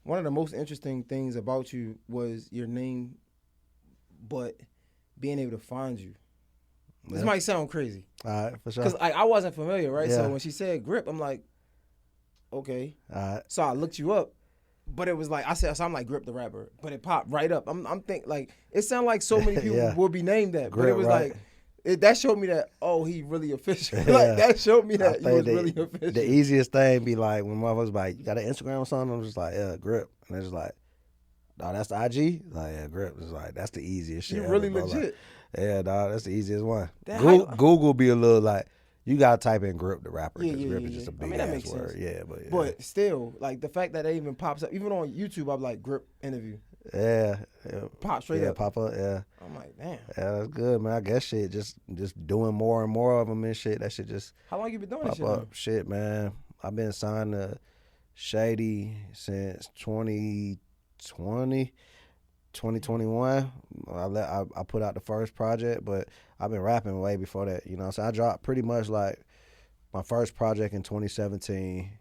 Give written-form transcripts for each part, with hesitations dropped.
one of the most interesting things about you was your name, but being able to find you. This might sound crazy. All right, for sure. Because I wasn't familiar, right? Yeah. So when she said grip, I'm like, okay. All right. So I looked you up. But it was like, so I'm like Grip the rapper. But it popped right up. I'm thinking, like, it sounded like so many people Yeah. would be named that. Grip, but it was right. like, that showed me that, oh, he really official. Like, that showed me that he was really official. The easiest thing be like, when motherfuckers like, you got an Instagram or something? I'm just like, yeah, Grip. And they're just like, no, that's the IG? Like, yeah, Grip. It's like, that's the easiest shit. You really ever, legit. Like, yeah, dog, that's the easiest one. Google be a little like, you gotta type in Grip the rapper, because Grip is just a big that ass makes word. sense. Yeah, but still, like, the fact that it even pops up, even on YouTube, I'm like, Grip interview. Yeah. Pop straight up. Pop up, yeah. I'm like, damn. Yeah, that's good, man. I guess shit, just doing more and more of them and shit. That shit just How long you been doing pop this shit? up. Shit, man. I've been signed to Shady since 2020. 2021, I put out the first project, but I've been rapping way before that, you know. So I dropped pretty much like my first project in 2017.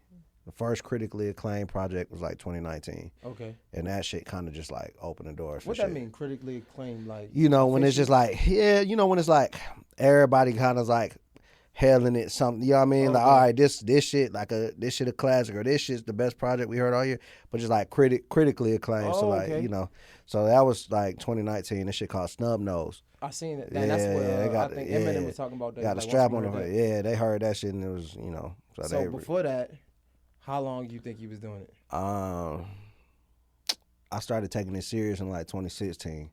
The first critically acclaimed project was like 2019. Okay. And that shit kind of just like opened the doors for what shit. that mean, critically acclaimed? Like, you know, when it's just like, yeah, you know, when it's like everybody kind of like hailing it something, you know what I mean? Okay. Like, all right, this shit, like this shit a classic, or this shit's the best project we heard all year, but just like critically acclaimed. So like, okay. you know, so that was like 2019. This shit called Snub Nose. I seen it. That's what I think Eminem was talking about. That. Got the like, strap on them. Yeah, they heard that shit and it was, you know. So before that, how long do you think you was doing it? I started taking it serious in like 2016.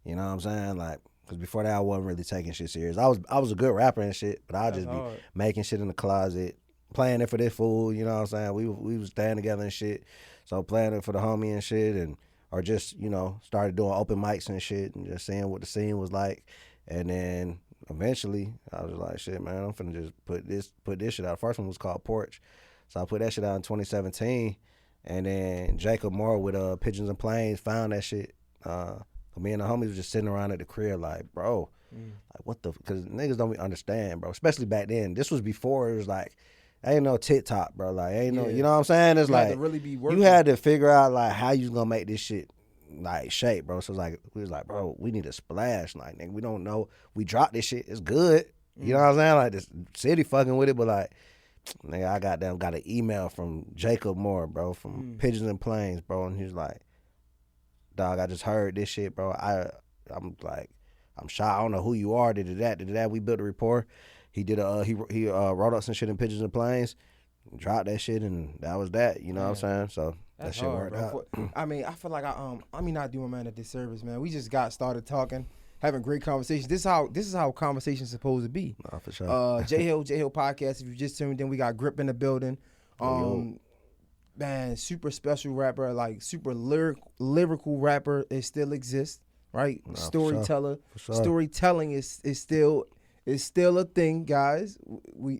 You know what I'm saying? Like, because before that, I wasn't really taking shit serious. I was a good rapper and shit, but I'd just be making shit in the closet, playing it for this fool, you know what I'm saying? We was staying together and shit, so playing it for the homie and shit, or just, you know, started doing open mics and shit and just seeing what the scene was like. And then eventually, I was like, shit, man, I'm finna just put this shit out. The first one was called Porch. So I put that shit out in 2017, and then Jacob Moore with Pigeons and Planes found that shit. Me and the homies was just sitting around at the crib like, bro, like what the, because niggas don't understand, bro, especially back then. This was before it was like, ain't no TikTok, bro, like ain't no, you know what I'm saying? It's like, really be working. You had to figure out like how you was gonna make this shit like shape, bro. So it's like, we was like, bro, we need a splash, like, nigga, we don't know, we dropped this shit, it's good, you know what I'm saying? Like, this city fucking with it, but like, nigga, I got an email from Jacob Moore, bro, from Pigeons and Planes, bro, and he was like, dog, I just heard this shit, bro. I'm like, I'm shy. I don't know who you are. Did that. We built a rapport. He did he wrote up some shit in Pigeons and Planes, dropped that shit, and that was that. You know what I'm saying? So that shit hard, worked out. I mean, I feel like I mean, not doing man a disservice, man. We just got started talking, having great conversations. This is how conversations supposed to be. Nah, for sure. J Hill podcast. If you just tuned in, we got Grip in the building. Man, super special rapper, like super lyrical rapper. It still exists, right? Nah, Storyteller. For sure. Storytelling is still a thing, guys.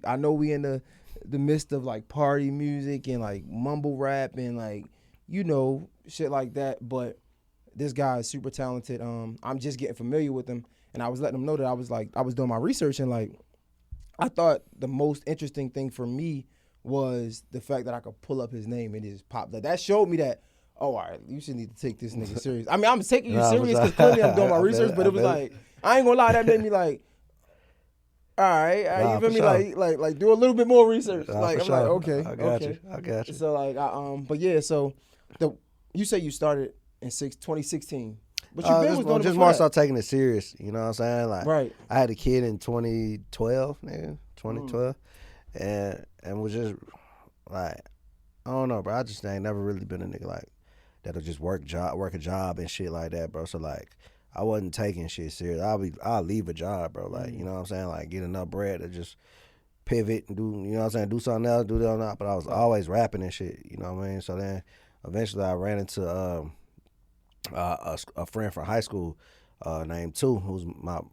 I know we in the midst of like party music and like mumble rap and like, you know, shit like that. But this guy is super talented. I'm just getting familiar with him, and I was letting him know that I was doing my research, and like, I thought the most interesting thing for me was the fact that I could pull up his name and it just popped up. That showed me that, oh, all right, you should need to take this nigga serious. I mean, I'm taking you serious because clearly I'm doing my research, but it was like, I ain't gonna lie, that made me like, all right, you feel me? Sure. Like do a little bit more research. Like, I'm sure. like, okay, I got you. So like, but yeah, so you say you started in 2016. But you been was doing just more so taking it serious, you know what I'm saying? Like, right. I had a kid in 2012, nigga, 2012, and was just like, I don't know, bro. I just ain't never really been a nigga like that'll just work a job and shit like that, bro. So like, I wasn't taking shit serious. I'll leave a job, bro. Like, you know what I'm saying? Like, get enough bread to just pivot and do, you know what I'm saying? Do something else, do that or not. But I was always rapping and shit, you know what I mean? So then eventually I ran into a friend from high school named Two, who's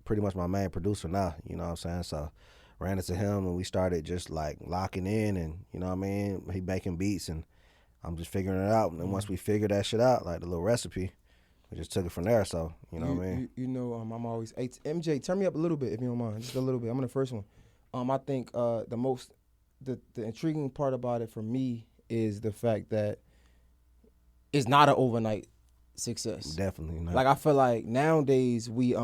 pretty much my main producer now, you know what I'm saying? So ran into him and we started just like locking in, and you know what I mean, he making beats and I'm just figuring it out. And then once we figured that shit out, like the little recipe, we just took it from there. So you know what I mean. You know, I'm always, hey, MJ, turn me up a little bit if you don't mind, just a little bit. I'm in the first one. I think the intriguing part about it for me is the fact that is not an overnight success. Definitely not. Like I feel like nowadays we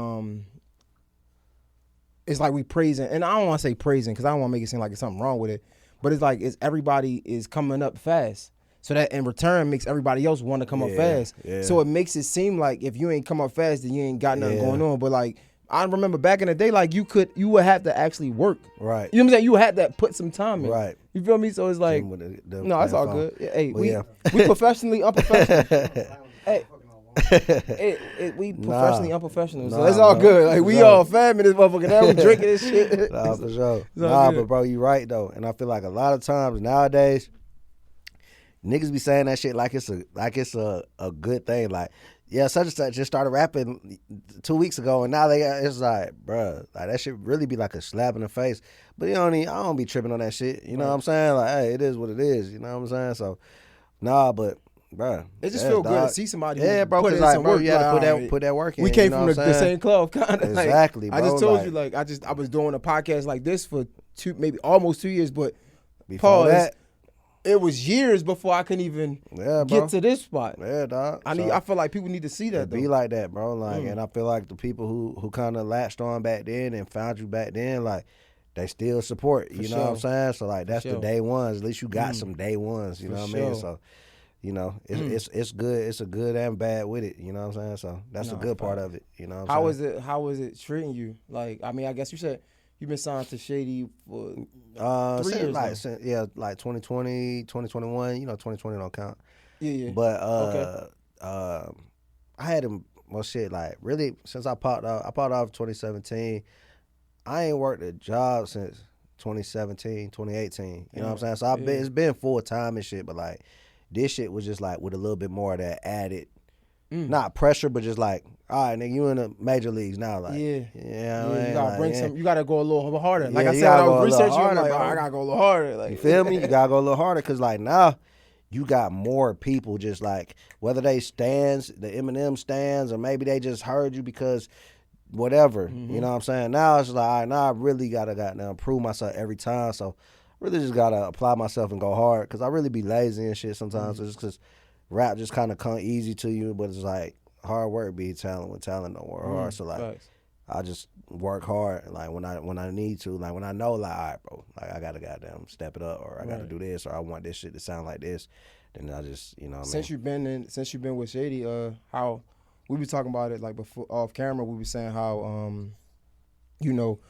it's like we praising, and I don't want to say praising because I don't want to make it seem like it's something wrong with it, but it's like everybody is coming up fast, so that in return makes everybody else want to come up fast. Yeah. So it makes it seem like if you ain't come up fast, then you ain't got nothing going on. But like I remember back in the day, like you would have to actually work. Right. You know what I'm saying? You had to put some time in. Right. You feel me? So it's like no, that's all good. Hey, we professionally unprofessional. We professionally unprofessional, so it's all good. Like we all fam in this motherfucker now. We drinking this shit. Nah, for sure. Nah, but bro, you right though, and I feel like a lot of times nowadays, niggas be saying that shit like it's a good thing. Like, yeah, such and such just started rapping 2 weeks ago, and now it's like, bruh, like that shit really be like a slap in the face. But I don't be tripping on that shit. You know what I'm saying? Like, hey, it is what it is. You know what I'm saying? So, nah, but. Bro, it just feel good to see somebody. Yeah, bro. Put in like, some bro, work. you gotta put that work in. We came from the same club, kind of. Exactly. Like, bro. I just told you, like, I was doing a podcast like this for maybe almost 2 years, but before that, it was years before I couldn't even get to this spot. Yeah, dog. I feel like people need to see that. Be like that, bro. Like, and I feel like the people who kind of latched on back then and found you back then, like. They still support, you know what I'm saying? So like that's the day ones. At least you got some day ones, you know what I mean? So, you know, it's good. It's a good and bad with it, you know what I'm saying? So that's the good part of it, you know what I'm saying? How was it treating you? Like, I mean, I guess you said you've been signed to Shady for 3 years like 2020, 2021, you know, 2020 don't count. Yeah. But I had him like really since I popped off 2017. I ain't worked a job since 2017, 2018. You know what I'm saying? So it's been full time and shit, but like this shit was just like with a little bit more of that added, not pressure, but just like, all right, nigga, you in the major leagues now, like, you gotta bring some, you gotta go a little harder. Like I said, when I was researching, I'm like, I gotta go a little harder. Like, you feel me? You gotta go a little harder, cause like now you got more people just like whether they stands, the Eminem stands, or maybe they just heard you because. Whatever, you know what I'm saying? Now it's like, all right, now I really gotta prove myself every time. So really just gotta apply myself and go hard, because I really be lazy and shit sometimes. Just because rap just kind of come easy to you, but it's like hard work be talent when talent don't work hard. So like I just work hard, like when I need to, like when I know, like, all right, bro, like I gotta goddamn step it up, or I gotta do this, or I want this shit to sound like this. Then I just, you know what I mean? Since you've been with Shady, how we were talking about it like before off camera. We were saying how, you know,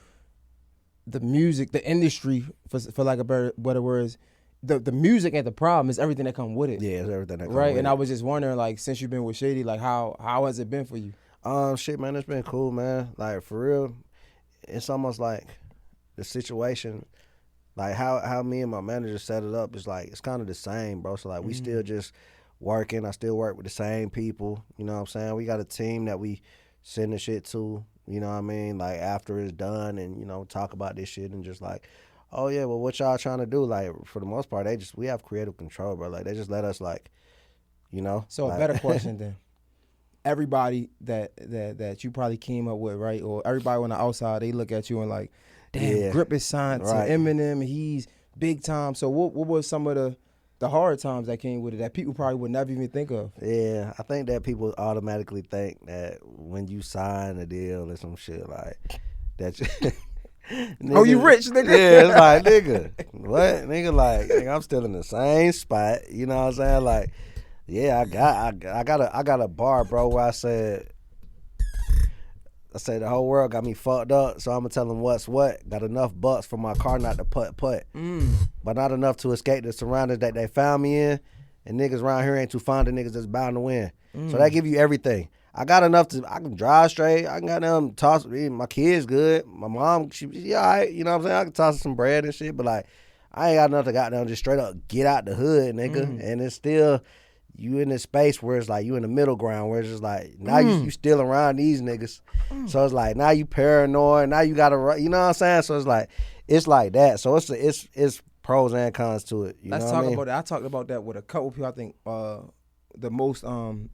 the music, the industry, for like a better words, the music ain't the problem. It's everything that come with it. Yeah, it's everything that come with it. Right, and I was just wondering, like, since you've been with Shady, like, how has it been for you? Shit, man, it's been cool, man. Like, for real, it's almost like the situation, like how me and my manager set it up is like, it's kind of the same, bro. So like, we still just working. I still work with the same people. You know what I'm saying? We got a team that we send the shit to, you know what I mean? Like after it's done, and, you know, talk about this shit and just like, oh yeah, well what y'all trying to do? Like for the most part, we have creative control, bro. Like they just let us like, you know. So like, a better question then. Everybody that you probably came up with, right? Or everybody on the outside, they look at you and like, damn, Grip is signed to Eminem. He's big time. So what was some of the hard times that came with it that people probably would never even think of? Yeah, I think that people automatically think that when you sign a deal or some shit like that. Nigga, oh, you rich, nigga? Yeah, it's like, nigga, what? Nigga, like, nigga, I'm still in the same spot. You know what I'm saying? Like, yeah, I got a bar, bro, where I said the whole world got me fucked up, so I'm gonna tell them what's what. Got enough bucks for my car not to putt, but not enough to escape the surroundings that they found me in. And niggas around here ain't too fond of niggas that's bound to win. So that give you everything. I got enough I can drive straight. I can got them toss. My kids good. My mom, she all right. You know what I'm saying? I can toss her some bread and shit. But like, I ain't got enough to goddamn just straight up get out the hood, nigga. And it's still. You in this space where it's like you in the middle ground where it's just like now you still around these niggas. So it's like now you paranoid, now you gotta, you know what I'm saying? So it's like that. So it's pros and cons to it. You Let's know talk what I mean? about that. I talked about that with a couple people. I think the most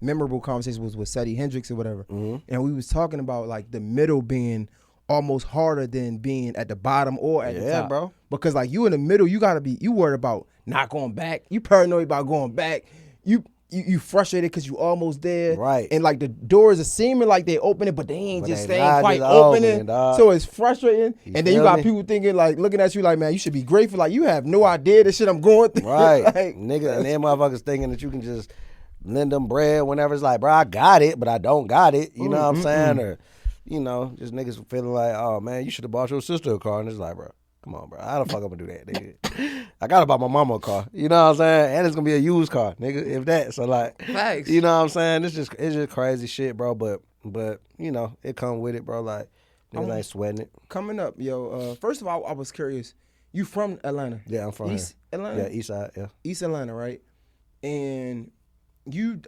memorable conversation was with Seti Hendrix or whatever. And we was talking about like the middle being almost harder than being at the bottom or at the top. Yeah, bro. Because like you in the middle, you worried about not going back. You paranoid about going back. you frustrated because you almost there. Right. And like the doors are seeming like they open it, but they ain't But quite opening. So it's frustrating. And then you got people thinking like looking at you like, man, you should be grateful. Like you have no idea the shit I'm going through. Right. Like, nigga, and then motherfuckers thinking that you can just lend them bread whenever. It's like, bro, I got it, but I don't got it. You know what I'm saying? Or, you know, just niggas feeling like, oh man, you should have bought your sister a car. And it's like, bro, come on, bro. How the fuck I'm gonna do that, nigga? I gotta buy my mama a car. You know what I'm saying? And it's gonna be a used car, nigga, if that. So like, facts. You know what I'm saying? It's just crazy shit, bro. But you know, it come with it, bro. Like, niggas ain't sweating it. Coming up, yo. First of all, I was curious. You from Atlanta? Yeah, I'm from East here. Atlanta. Yeah, East Side. Yeah, East Atlanta, right? And you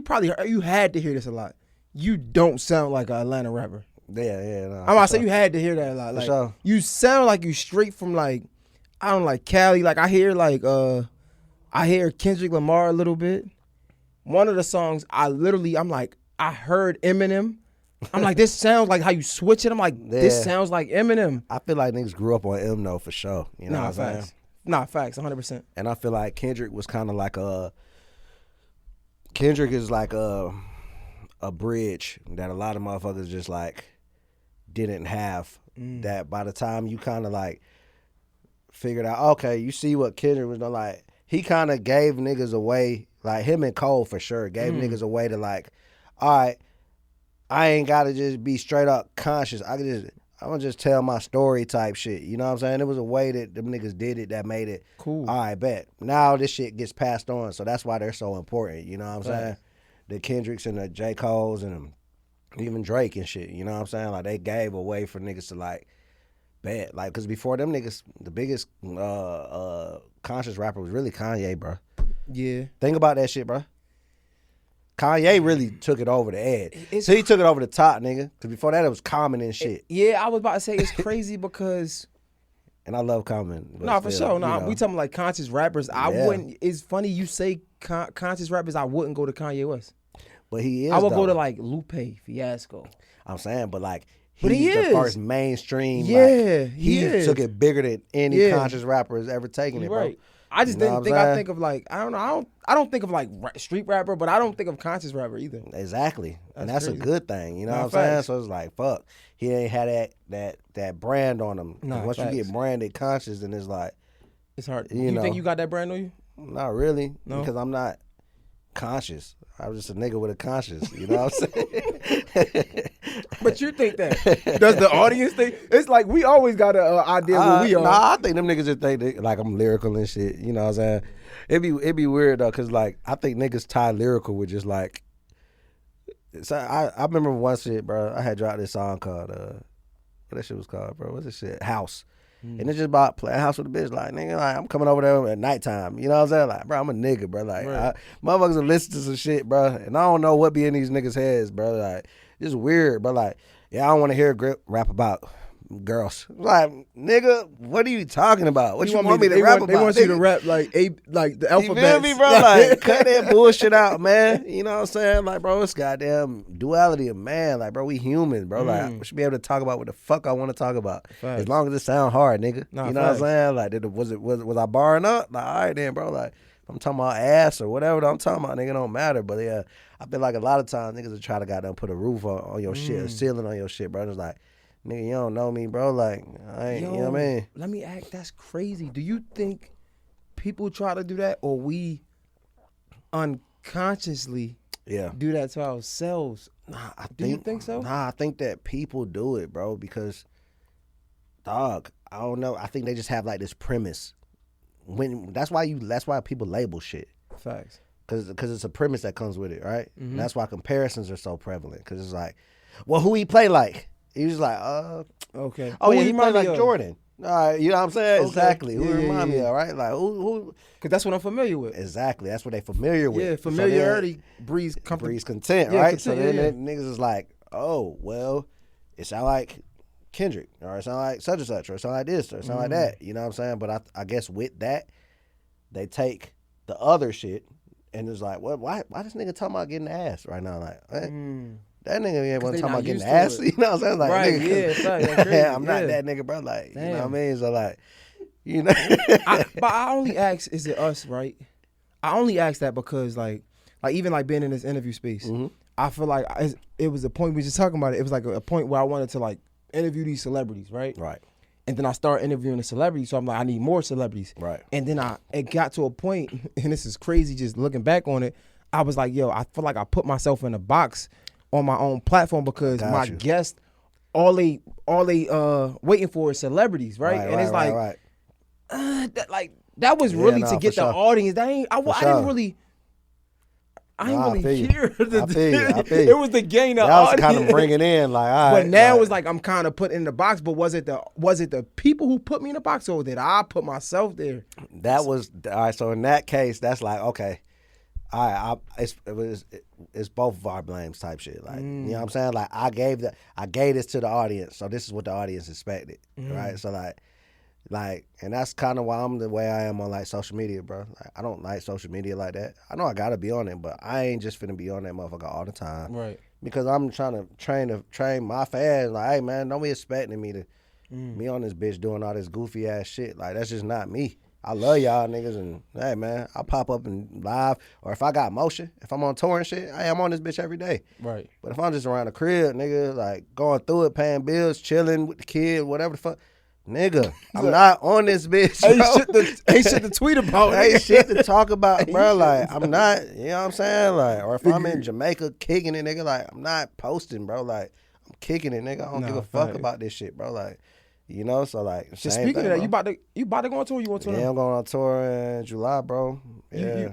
probably you had to hear this a lot. You don't sound like an Atlanta rapper. Yeah. No, I'm about to say you had to hear that a lot. Like, sure. You sound like you straight from like, I don't know, like Cali. Like I hear Kendrick Lamar a little bit. One of the songs I'm like, I heard Eminem. I'm like, this sounds like how you switch it. I'm like, this sounds like Eminem. I feel like niggas grew up on M though for sure. You know what I'm saying? Nah, facts, 100%. And I feel like Kendrick was kind of like Kendrick is like a bridge that a lot of motherfuckers just like didn't have. That by the time you kind of like figured out, okay, you see what Kendrick was doing, like he kind of gave niggas a way, like him and Cole for sure, gave niggas a way to like, all right, I ain't gotta just be straight up conscious. I'm gonna just tell my story type shit. You know what I'm saying? It was a way that them niggas did it that made it cool. All right, bet. Now this shit gets passed on, so that's why they're so important. You know what I'm saying? The Kendricks and the J. Coles and even Drake and shit. You know what I'm saying? Like they gave a way for niggas to like bet. Like, cause before them niggas, the biggest conscious rapper was really Kanye, bro. Yeah. Think about that shit, bro. Kanye really took it over the edge. So he took it over the top, nigga. Because before that, it was Common and shit. Yeah, I was about to say it's crazy because... And I love Common. No, for sure. No, we talking like conscious rappers. I wouldn't... It's funny you say conscious rappers. I wouldn't go to Kanye West. But he is, I would go to like Lupe, Fiasco. I'm saying, but like... But he the is. first mainstream. Yeah, like, he took it bigger than any conscious rapper has ever taken it, bro. Right. I just didn't think. I think of like I don't think of like street rapper, but I don't think of conscious rapper either. Exactly, and that's crazy. A good thing. You know what I'm saying? So it's like fuck, he ain't had that brand on him. Once you get branded conscious, then it's like it's hard. You think you got that brand on you? Not really, no, because I'm not conscious. I was just a nigga with a conscience. You know what I'm saying? But you think that? Does the audience think? It's like we always got an idea what we are. Nah, I think them niggas just think that, like I'm lyrical and shit. You know what I'm saying? It'd be weird though, cause like I think niggas tie lyrical with just like. So I remember one shit, bro. I had dropped this song called what that shit was called, bro. What's this shit? House. And it's just about playing house with a bitch. Like, nigga, like, I'm coming over there at nighttime. You know what I'm saying? Like, bro, I'm a nigga, bro. Like, motherfuckers have listened to some shit, bro. And I don't know what be in these niggas' heads, bro. Like, it's weird, bro. Like, yeah, I don't want to hear a rap about girls. Like, nigga, what are you talking about? What you want me to rap about? They want you to rap like the alphabet. You feel me, bro? Like, cut that bullshit out, man. You know what I'm saying? Like, bro, it's goddamn duality of man. Like, bro, we human, bro. Like, we should be able to talk about what the fuck I want to talk about. Facts. As long as it sound hard, nigga. Nah, you know what I'm saying? Like, was I barring up? Like, all right then, bro. Like, if I'm talking about ass or whatever I'm talking about, nigga, don't matter. But yeah, I feel like a lot of times niggas will try to goddamn put a roof on your shit, a ceiling on your shit, bro. It's like, nigga, you don't know me, bro. Like, I ain't, you know what I mean? Let me ask, that's crazy. Do you think people try to do that, or we unconsciously do that to ourselves? Nah, do you think so? Nah, I think that people do it, bro, because, dog, I don't know. I think they just have like this premise. That's why people label shit. Facts. Because it's a premise that comes with it, right? And that's why comparisons are so prevalent. Because it's like, well, who he play like? He was like, okay. Oh, yeah, he played like Jordan. All right, you know what I'm saying? Okay. Exactly. Who remind me of, right? Like, who? Because that's what I'm familiar with. Exactly. That's what they familiar with. Yeah, familiarity breeds content, right? So then niggas is like, oh, well, it sound like Kendrick, or it sound like such and such, or it sound like this, or it sound like that. You know what I'm saying? But I guess with that, they take the other shit, and it's like, well, why this nigga talking about getting ass right now? Like, that nigga ain't want to talk about getting ass. You know what I'm saying? Like, right, nigga, I'm not that nigga, bro. Like, you know what I mean? So, like, but I only ask, is it us, right? I only ask that because, like, like even like being in this interview space, Mm-hmm. I feel like it was a point we were just talking about it. It was like a point where I wanted to like interview these celebrities, right? Right. And then I started interviewing the celebrities, so I'm like, I need more celebrities. Right. And then it got to a point, and this is crazy just looking back on it, I was like, yo, I feel like I put myself in a box on my own platform because my guests, all they waiting for is celebrities, right? And it's like, that was really to get the audience. That ain't, I didn't really. I ain't really care. It was the gain the audience. That was kind of bringing in like, all right. But now it's like I'm kind of put in the box. But was it the people who put me in the box, or did I put myself there? That was all right. So in that case, that's like okay, all right. It's both of our blames type shit. Like you know what I'm saying. Like I gave this to the audience, so this is what the audience expected, right? So like, and that's kind of why I'm the way I am on like social media, bro. Like, I don't like social media like that. I know I gotta be on it, but I ain't just finna be on that motherfucker all the time, right? Because I'm trying to train my fans. Like, hey man, don't be expecting me to be on this bitch doing all this goofy ass shit. Like that's just not me. I love y'all niggas, and hey man, I pop up and live, or if I got motion, if I'm on tour and shit, hey, I'm on this bitch every day. Right. But if I'm just around the crib, nigga, like going through it, paying bills, chilling with the kid, whatever the fuck. Nigga, I'm not on this bitch, bro. Ain't shit to tweet about. Ain't shit to talk about, bro. Like, I'm not, you know what I'm saying? Like, or if I'm in Jamaica kicking it, nigga, like, I'm not posting, bro. Like, I'm kicking it, nigga. I don't give a fuck about this shit, bro. Like, you know, so like, just speaking of that, you about to go on tour? You want to? Yeah, I'm going on tour in July, bro. Yeah.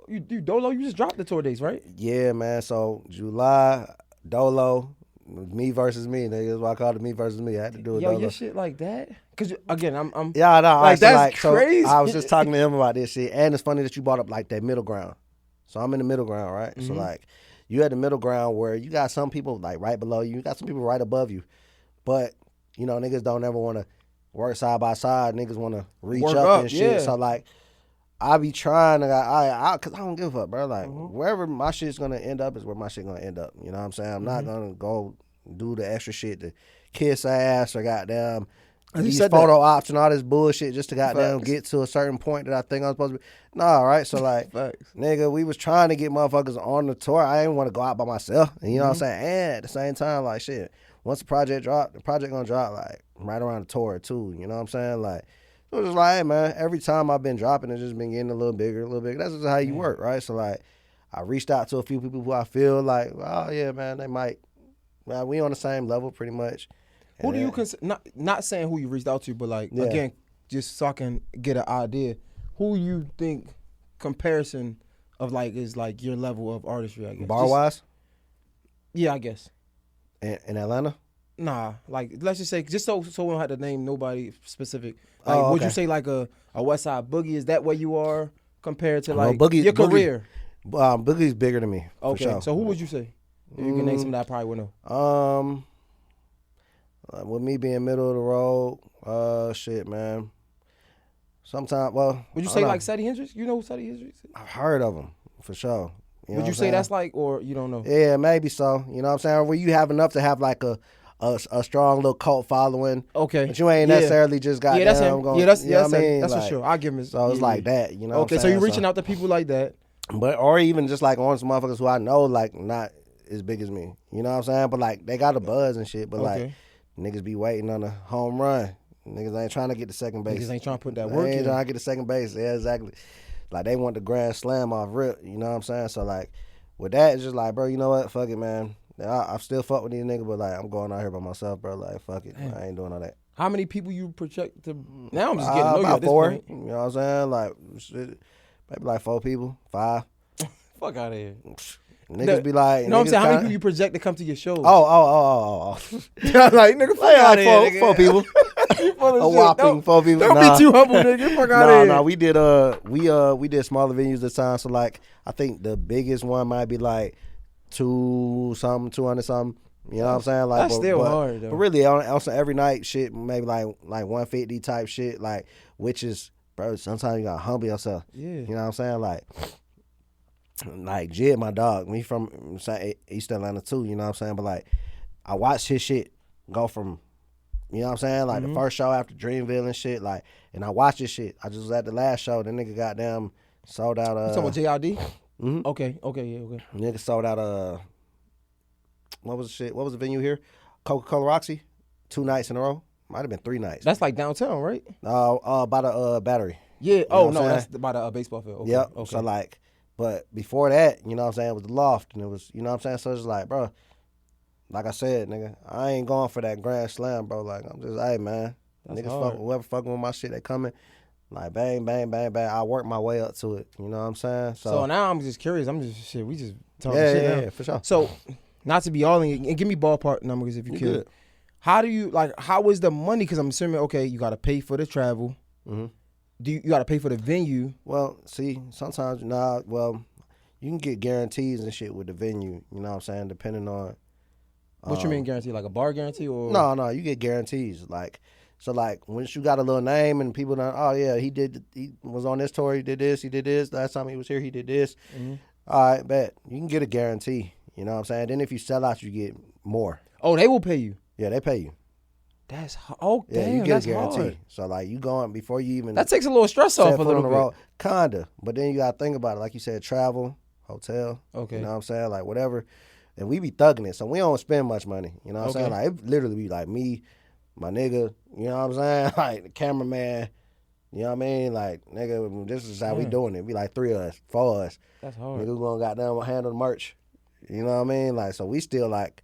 You Dolo? You just dropped the tour dates, right? Yeah, man. So July, Dolo. Me versus me, nigga. That's why I called it me versus me. I had to do it. Yo, your shit like that? Cause again, I'm. Yeah, no, like that's crazy. So I was just talking to him about this shit, and it's funny that you brought up like that middle ground. So I'm in the middle ground, right? So like, you at the middle ground where you got some people like right below you, you got some people right above you, but you know niggas don't ever want to work side by side. Niggas want to reach up and shit. Yeah. So like, I be trying to, cause I don't give a fuck, bro. Like wherever my shit's gonna end up is where my shit gonna end up. You know what I'm saying? I'm not gonna go do the extra shit to kiss ass or goddamn these photo ops and all this bullshit just to goddamn get to a certain point that I think I'm supposed to be. Nah, right? So like, nigga, we was trying to get motherfuckers on the tour. I didn't want to go out by myself. And you know what I'm saying? And at the same time, like shit, once the project drop, the project gonna drop like right around the tour too. You know what I'm saying? Like, it was just like, hey man, every time I've been dropping, it's just been getting a little bigger. That's just how you work, right? So like, I reached out to a few people who I feel like, oh yeah, man, they might. Well, we on the same level pretty much. Who do you consider? Not saying who you reached out to, but like again, just so I can get an idea. Who you think comparison of like is like your level of artistry? I guess bar wise. Yeah, I guess. In Atlanta. Nah, like let's just say just so we don't have to name nobody specific. Like, would you say like a West Side Boogie? Is that where you are compared to like your career? Boogie's bigger than me. Okay, for sure. So who would you say? If you can name some that I probably would know. With me being middle of the road, shit, man. Sometimes, well, would you say like Sadie Hendrix? You know who Sadie Hendrix is? I've heard of him for sure. Would you say that's like, or you don't know? Yeah, maybe so. You know what I'm saying? Where you have enough to have like a strong little cult following. Okay. But you ain't necessarily just got that's him. That's for sure. I'll give him his. So it's like that, you know. Okay, so you're reaching out to people like that. But or even just like on some motherfuckers who I know like not as big as me. You know what I'm saying? But like they got a buzz and shit. But like niggas be waiting on a home run. Niggas ain't trying to get to second base. Niggas ain't trying to put that work in. They ain't trying to get to second base. Yeah, exactly. Like they want the grand slam off rip. You know what I'm saying? So like with that, it's just like, bro, you know what? Fuck it, man. I still fuck with these niggas, but like I'm going out here by myself, bro. Like fuck it. I ain't doing all that. How many people you project to? Now I'm just getting to know you at this four. point. You know what I'm saying? Like shit, maybe like 4 people, 5. Fuck out of here. Niggas be like, you know what I'm saying? How many people you project to come to your shows? Oh. Like, nigga, fuck out of here. 4 people. A whopping 4 people. Don't be too humble, nigga. Fuck out of here. No, we did smaller venues this time. So like, I think the biggest one might be like 200 something. You know what I'm saying? Like, that's still hard though. But really, on every night shit, maybe like 150 type shit. Like, which is, bro, sometimes you gotta humble yourself. Yeah. You know what I'm saying? Like Jid, my dog, me from East Atlanta too, you know what I'm saying? But like, I watched his shit go from, you know what I'm saying? Like the first show after Dreamville and shit, like, and I watched his shit. I just was at the last show, the nigga goddamn sold out. You talking about JRD? Mm-hmm. Okay, yeah, okay. Nigga sold out what was the venue here? Coca-Cola Roxy, 2 nights in a row. Might have been 3 nights. That's like downtown, right? By the Battery. Yeah. You know That's by the baseball field. Okay. Yep. Okay. So like, but before that, you know what I'm saying, it was the Loft, and it was, you know what I'm saying. So it's like, bro, like I said, nigga, I ain't going for that Grand Slam, bro. Like I'm just, hey man, That's niggas hard. whoever fucking with my shit, they coming. Like bang, bang, bang, bang. I work my way up to it. You know what I'm saying? So now I'm just curious. We just talking yeah, shit yeah, now. yeah, for sure. So, not to be all in, and give me ballpark numbers if you could. Good. How do you how is the money? Because I'm assuming, okay, you got to pay for the travel. Mm-hmm. You got to pay for the venue? Well, see, sometimes you can get guarantees and shit with the venue. You know what I'm saying? Depending on. What you mean guarantee? Like a bar guarantee or? No, you get guarantees. Like, so like once you got a little name and people know, oh yeah, he was on this tour, he did this. Last time he was here, he did this. Mm-hmm. All right, bet. You can get a guarantee. You know what I'm saying? Then if you sell out, you get more. Oh, they will pay you. Yeah, they pay you. That's Yeah, damn, you get that's a guarantee. hard. So like you going before you even That takes a little stress off a little bit. road, kinda. But then you gotta think about it, like you said, travel, hotel. Okay. You know what I'm saying? Like whatever. And we be thugging it, so we don't spend much money. You know what I'm saying? Like it literally be like me, my nigga. You know what I'm saying? Like the cameraman. You know what I mean? Like nigga, this is how we doing it. Be like 3 of us, 4 of us. That's hard. Nigga, we gonna goddamn handle the merch. You know what I mean? Like so, we still like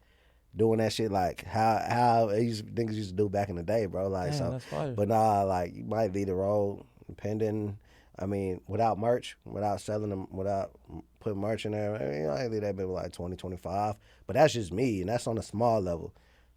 doing that shit like how niggas used to do back in the day, bro. Like Damn, so, that's fire. but nah, like you might leave the road depending. I mean, without merch, without selling them, without putting merch in there, I mean, I leave that bit like 20, 25. But that's just me, and that's on a small level.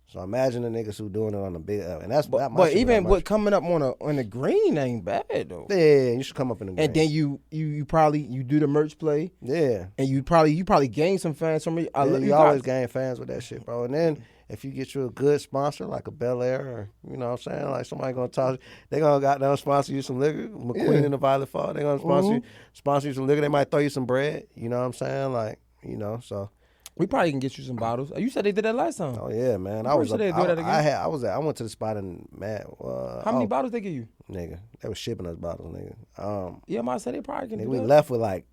So imagine the niggas who doing it on the big, and that's But even with coming up on the green ain't bad though. Yeah, you should come up in the green. And then you probably do the merch play. Yeah. And you probably gain some fans from it. You always gain fans with that shit, bro. And then if you get you a good sponsor like a Bel Air or you know what I'm saying, like somebody gonna talk, they gonna goddamn sponsor you some liquor. McQueen and the Violet Fall, they gonna sponsor you some liquor. They might throw you some bread. You know what I'm saying, like you know so. We probably can get you some bottles. You said they did that last time. Oh yeah, man. I went to the spot and man. How many bottles they give you? Nigga, they was shipping us bottles, nigga. Yeah, I might say they probably can. Nigga, we left with like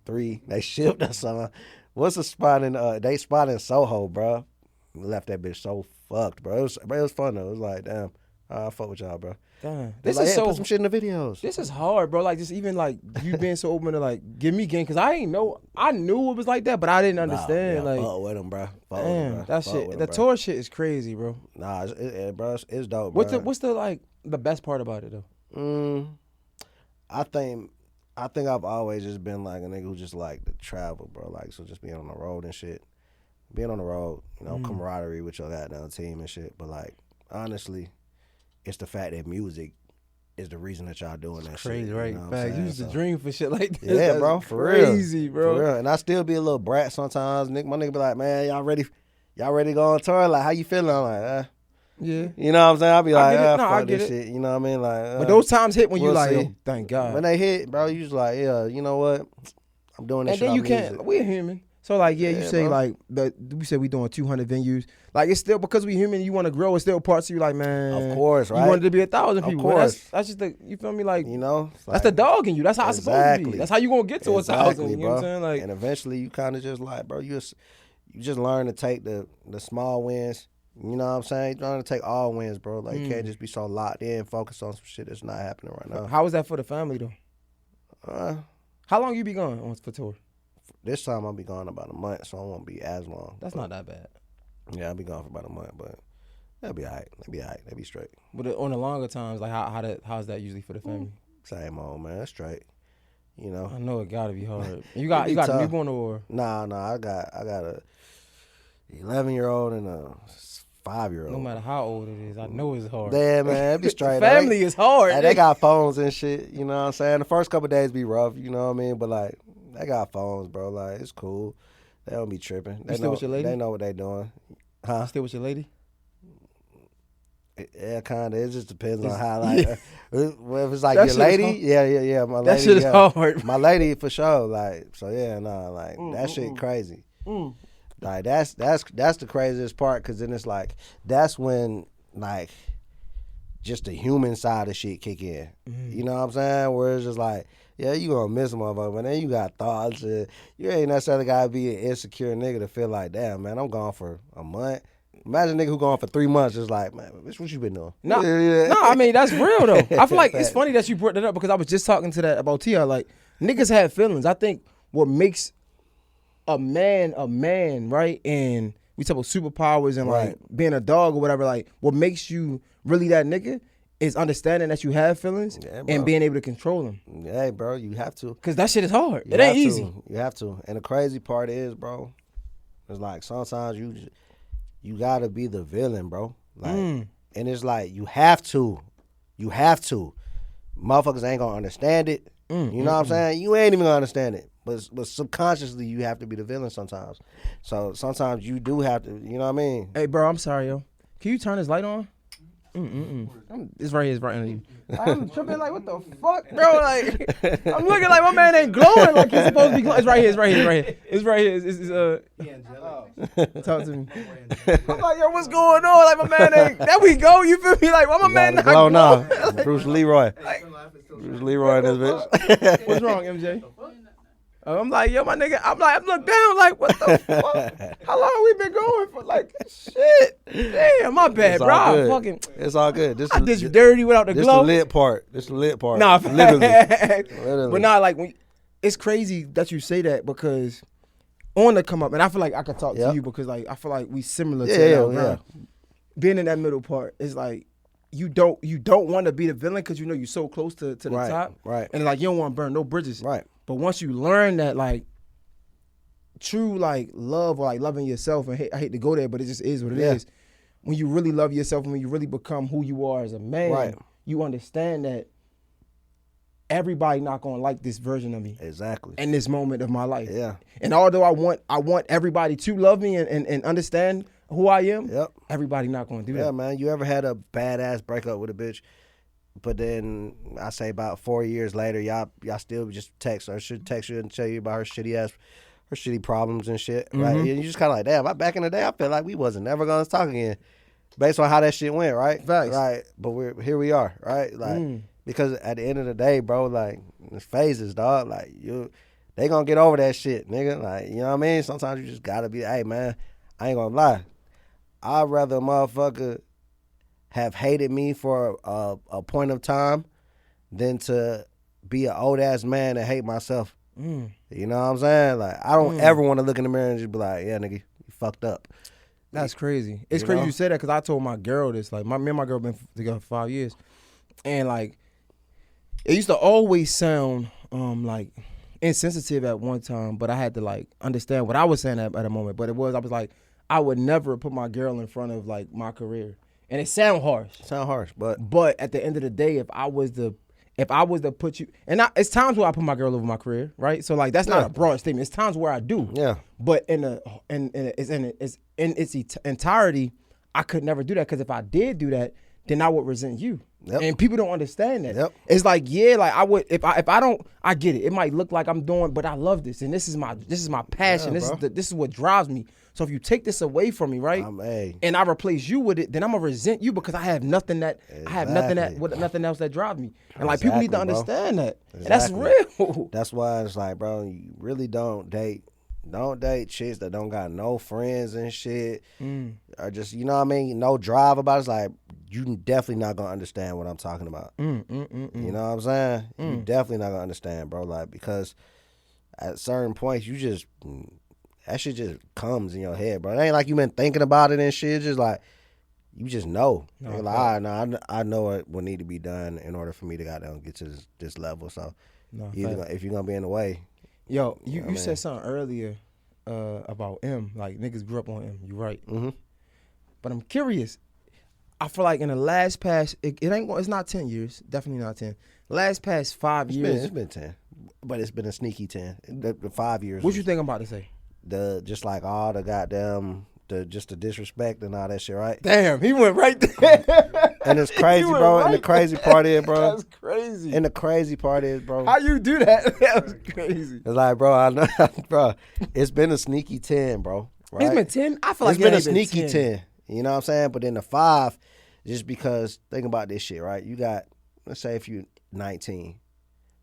3. They shipped us some. What's the spot in? They spot in Soho, bro. We left that bitch so fucked, bro. It was fun though. It was like, damn, I fuck with y'all, bro. Damn, this is put some shit in the videos. This is hard, bro. Like just even like you being so open to like give me game because I knew it was like that, but I didn't understand. Nah, like fuck with them, bro. Damn, that shit. The tour shit is crazy, bro. Nah, bro, it's dope. Bro. What's the like the best part about it though? I think I've always just been like a nigga who just like to travel, bro. Like so, just being on the road and shit. Being on the road, you know, camaraderie with your goddamn team and shit. But like honestly. It's the fact that music is the reason that y'all doing that crazy, shit. right? You know Fact, you used to dream for shit like this. Yeah, That's bro, for crazy, real. bro. For real. And I still be a little brat sometimes. My nigga be like, man, y'all ready to go on tour? Like, how you feeling? I'm like, yeah. You know what I'm saying? I'll be like, fuck this shit. You know what I mean? Like, but those times hit when you like, see. oh, thank God. When they hit, bro, you just like, yeah, you know what? I'm doing this and shit. then you can't. We're human. So like, you say bro. like, we said we doing 200 venues. Like it's still because we human. You want to grow. It's still parts of you like, man. Of course, right? You wanted to be 1,000 people. Of course. That's just you feel me? Like you know, that's the dog in you. That's how it's supposed to be. That's how you gonna get to 1,000. You know what I'm saying? Like, and eventually you kind of just like, bro, you just learn to take the small wins. You know what I'm saying? You learn to take all wins, bro. Like you can't just be so locked in, focused on some shit that's not happening right now. How was that for the family though? How long you be gone on for tour? This time I'll be gone about a month, so I won't be as long. That's not that bad. Yeah, I'll be gone for about a month, but that'll be all right. They'll be straight. But on the longer times, like how's that usually for the family? Same old, man. That's straight. You know. I know it gotta be hard. You got a newborn or? Nah. I got a 11-year-old and a 5-year-old. No matter how old it is, I know it's hard. Yeah, man, it be straight. Family is hard. They got phones and shit. You know what I'm saying? The first couple of days be rough. You know what I mean? But like. They got phones, bro. Like, it's cool. They don't be tripping. You still with your lady? They know what they doing. Huh? You still with your lady? Yeah, kind of. It just depends on how, like, if it's like your lady, yeah, my lady. That shit is hard. My lady, for sure. Like, so yeah, no, like, that shit crazy. Like, that's the craziest part, because then it's like, that's when, like, just the human side of shit kick in. You know what I'm saying? Where it's just like, Yeah, you gonna miss a motherfucker, but then you got thoughts. You ain't necessarily gotta be an insecure nigga to feel like, damn, man, I'm gone for a month. Imagine a nigga who gone for 3 months is like, man, bitch, what you been doing? No, I mean, that's real, though. I feel like it's funny that you brought that up because I was just talking to that about T.I. Like, niggas have feelings. I think what makes a man, right? And we talk about superpowers and, like, being a dog or whatever. Like, what makes you really that nigga is understanding that you have feelings and being able to control them. Yeah, bro, you have to. Because that shit is hard. It ain't easy. You have to. And the crazy part is, bro, it's like sometimes you gotta be the villain, bro. Like, and it's like you have to. Motherfuckers ain't gonna understand it. You know what I'm saying? You ain't even gonna understand it. But subconsciously you have to be the villain sometimes. So sometimes you do have to. You know what I mean? Hey, bro, I'm sorry, yo. Can you turn this light on? It's right here. It's right under you. I'm tripping like, what the fuck, bro? Like, I'm looking like my man ain't glowing like he's supposed to be glowing. It's right here. It's right here. Talk to me. I'm like, yo, what's going on? Like, my man ain't. There we go. You feel me? Like, why my man not glowing? No. Bruce Leroy. Bruce Leroy in this bitch. What's wrong, MJ? I'm like, yo, my nigga. I'm like, I look down, like, what the fuck? How long we been going for? Like, shit. Damn, my bad, bro. Fucking. It's all good. I did you dirty without the glow. This the lit part. Nah, literally. But nah, like, it's crazy that you say that because on the come up, and I feel like I could talk to you because, like, I feel like we similar to that. Yeah. Being in that middle part is like, you don't want to be the villain because you know you're so close to the top. Right. And, like, you don't want to burn no bridges. Right. But once you learn that, like, true, like, love or, like, loving yourself, and I hate to go there, but it just is what it is. When you really love yourself and when you really become who you are as a man, you understand that everybody not going to like this version of me. Exactly. In this moment of my life. Yeah. And although I want everybody to love me and understand who I am, everybody not going to do that. Yeah, man. You ever had a badass breakup with a bitch? But then I say about 4 years later, y'all still just text her. She'll text you and tell you about her shitty problems and shit, right? And you just kind of like, damn, back in the day, I feel like we wasn't never gonna talk again, based on how that shit went, right? Facts. Right. But here we are, right? Like, because at the end of the day, bro, like, it's phases, dog. Like, they gonna get over that shit, nigga. Like, you know what I mean? Sometimes you just gotta be, hey, man, I ain't gonna lie. I'd rather a motherfucker have hated me for a point of time than to be an old ass man and hate myself. You know what I'm saying? Like, I don't ever want to look in the mirror and just be like, yeah, nigga, you fucked up. That's crazy. It's crazy you say that because I told my girl this. Like, me and my girl been together for 5 years. And, like, it used to always sound, like, insensitive at one time, but I had to, like, understand what I was saying at a moment. But I was like, I would never put my girl in front of, like, my career. And it sound harsh. But at the end of the day, if I was to put you, and it's times where I put my girl over my career, right? So, like, that's not a broad statement. It's times where I do. Yeah. But in its entirety, I could never do that because if I did do that, then I would resent you. Yep. And people don't understand that. Yep. It's like, yeah, like I would if I don't, I get it. It might look like I'm doing, but I love this, and this is my passion. Yeah, this is what drives me. So if you take this away from me, right, and I replace you with it, then I'm gonna resent you because I have nothing that nothing else that drives me. And like people need to understand that. And that's real. That's why it's like, bro, you really don't date chicks that don't got no friends and shit, or just, you know what I mean, no drive about it. It's like, you definitely not gonna understand what I'm talking about. You know what I'm saying? You definitely not gonna understand, bro. Like, because at certain points, that shit just comes in your head, bro. It ain't like you been thinking about it and shit. It's just like, you just know. You're like, all right, I know what will need to be done in order for me to get to this level. So, if you're gonna be in the way. Yo, you said something earlier about M. Like, niggas grew up on M. You right. But I'm curious. I feel like in the last past, it's not 10 years. Definitely not 10. Last past 5 years. It's been 10. But it's been a sneaky 10. The 5 years. What you think I'm about to say? Just like all the goddamn, the disrespect and all that shit, right? Damn, he went right there. And it's crazy, bro. And the crazy part is, bro. That's crazy. And the crazy part is, bro. How you do that? That was crazy. It's like, bro, I know, bro. It's been a sneaky 10, bro. Right? It's been 10? I feel like it's been a sneaky 10. You know what I'm saying? But then the 5, just because, think about this shit, right? You got, let's say if you're 19,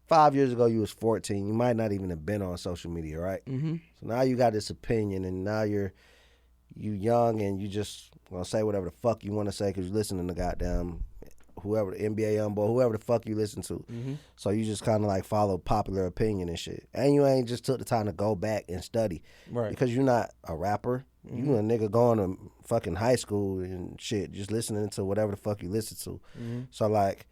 5 years ago you was 14. You might not even have been on social media, right? Mm-hmm. So now you got this opinion, and now you young, and you just gonna say whatever the fuck you want to say because you're listening to goddamn whoever, the NBA YoungBoy, whoever the fuck you listen to. Mm-hmm. So you just kind of like follow popular opinion and shit, and you ain't just took the time to go back and study, Right? Because you're not a rapper. Mm-hmm. You a nigga going to fucking high school and shit, just listening to whatever the fuck you listen to. Mm-hmm. So like,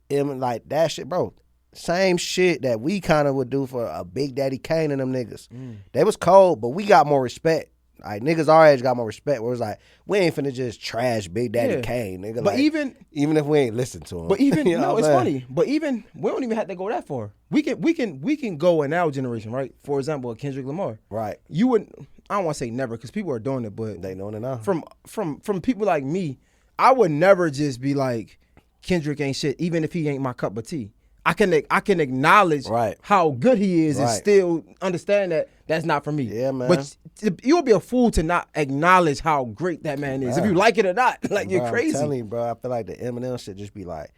like that shit, bro. Same shit that we kind of would do for a Big Daddy Kane and them niggas. They was cold, but we got more respect. Like niggas our age got more respect. Where it's like we ain't finna just trash Big Daddy Kane, nigga. But like, even if we ain't listen to him. But even you know no, it's funny. But even we don't even have to go that far. We can go in our generation, right? For example, Kendrick Lamar. Right. You would. I don't want to say never because people are doing it, but they doing it now. From people like me, I would never just be like Kendrick ain't shit, even if he ain't my cup of tea. I can acknowledge how good he is and still understand that that's not for me. Yeah, man. But you'll be a fool to not acknowledge how great that man is. If you like it or not, like you're crazy. I'm telling you, bro, I feel like the Eminem shit just be like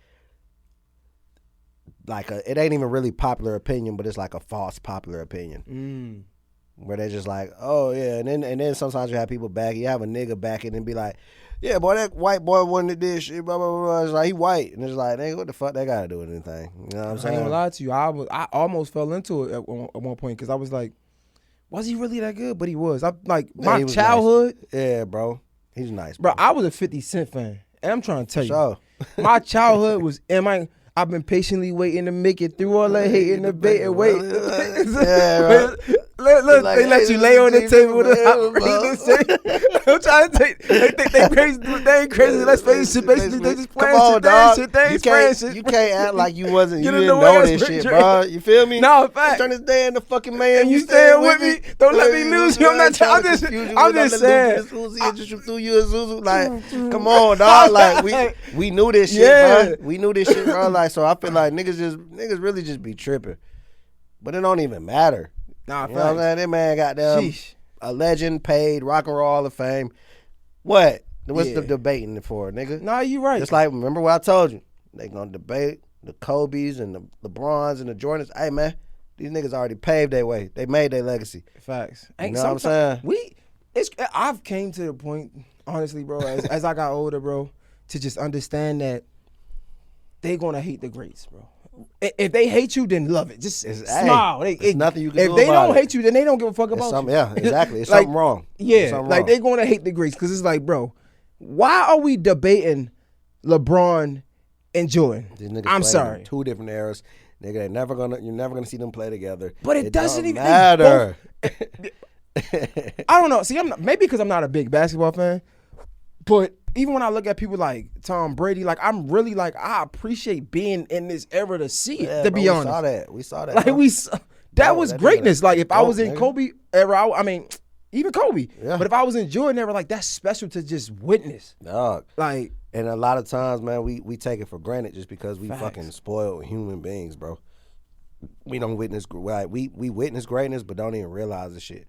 it ain't even really popular opinion, but it's like a false popular opinion. Where they're just like, oh yeah, and then sometimes you have people back. You have a nigga back it and be like, yeah, boy, that white boy wanted this shit, blah, blah, blah. It's like, he white. And it's like, nigga, what the fuck that got to do with anything? You know what I'm saying? I ain't gonna lie to you. I almost fell into it at one point because I was like, was he really that good? But he was. My childhood. Nice. Yeah, bro. He's nice, bro. I was a 50 Cent fan. And I'm trying to tell you. My childhood was, I've been patiently waiting to make it through all that hate and debate and wait. Yeah, look, like, they let you lay on the table with a I'm trying to take. They think they crazy. They ain't crazy. Let's face it. Basically, they just playing shit. Dog. Shit. They ain't playing shit. You can't act like you wasn't. You didn't know this shit, bro. You feel me? No, in fact. Turn this day into fucking man. And you staying with me? Don't let me lose you. I'm not trying. I'm just saying. Like, come on, dog. Like we knew this shit, bro. We knew this shit, bro. Like, so I feel like niggas really just be tripping, but it don't even matter. Nah, you know what I'm saying? That man got a legend, paid, Rock and Roll Hall of Fame. What's the debating for, nigga? Nah, you right. Just like, remember what I told you. They gonna debate the Kobe's and the LeBrons and the Jordans. Hey, man, these niggas already paved their way. They made their legacy. Facts. You know what I'm saying? I've came to the point, honestly, bro, as I got older, bro, to just understand that they gonna hate the greats, bro. If they hate you, then love it. Just smile. It's nothing you can do about it. If they don't hate you, then they don't give a fuck about you. Yeah, exactly. It's something wrong. Yeah, like they're going to hate the greats because it's like, bro, why are we debating LeBron and Jordan? I'm sorry. Two different eras. Nigga, you're never gonna see them play together. But it doesn't even matter. I don't know. See, maybe because I'm not a big basketball fan, but even when I look at people like Tom Brady, like I'm really like I appreciate being in this era to see it. To be honest, we saw that. Like that was greatness. Like if I was in Kobe era, I mean, even Kobe. Yeah. But if I was in Jordan era, like that's special to just witness. Dog. Like, and a lot of times, man, we take it for granted just because we fucking spoiled human beings, bro. We don't witness we witness greatness, but don't even realize the shit.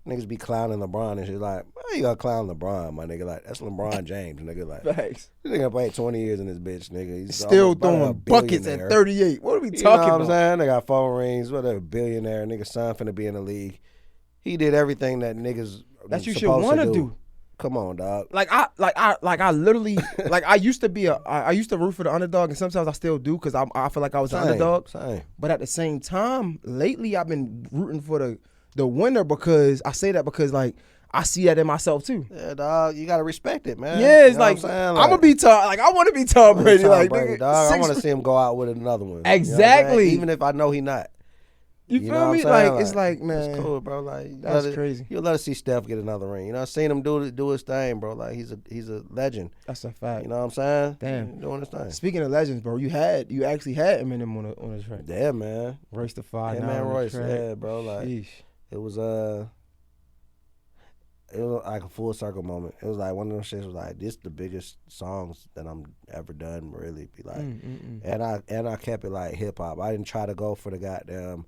Niggas be clowning LeBron and shit like, why you gotta clown LeBron, my nigga? Like, that's LeBron James, nigga. Like, facts. This nigga played 20 years in this bitch, nigga. He's still throwing buckets at 38. What are we talking about? You know what I'm saying? They got 4 rings, whatever, billionaire. Nigga son finna be in the league. He did everything that niggas that you should want to do. Come on, dog. I literally like I used to root for the underdog, and sometimes I still do because I feel like I was the underdog. Same. But at the same time, lately I've been rooting for the winner because I say that because like I see that in myself too. Yeah, dog. You gotta respect it, man. Yeah, it's like I'm gonna be Tom. Like I want to be Tom Brady. Like Brady, dog. I want to see him go out with another one. Exactly. You know even if I know he not. You feel me? Like it's like, man, it's cool, bro. Like that's crazy. You'll let us see Steph get another ring. You know, I've seen him do his thing, bro. Like he's a legend. That's a fact. You know what I'm saying? Damn, doing his thing. Speaking of legends, bro, you actually had Eminem on the track. Yeah, man. Royce the 5 man, Royce. Yeah, bro. Like sheesh. It was like a full circle moment. It was like one of them shits was like, this the biggest songs that I'm ever done, really. Be like, and I kept it like hip hop. I didn't try to go for the goddamn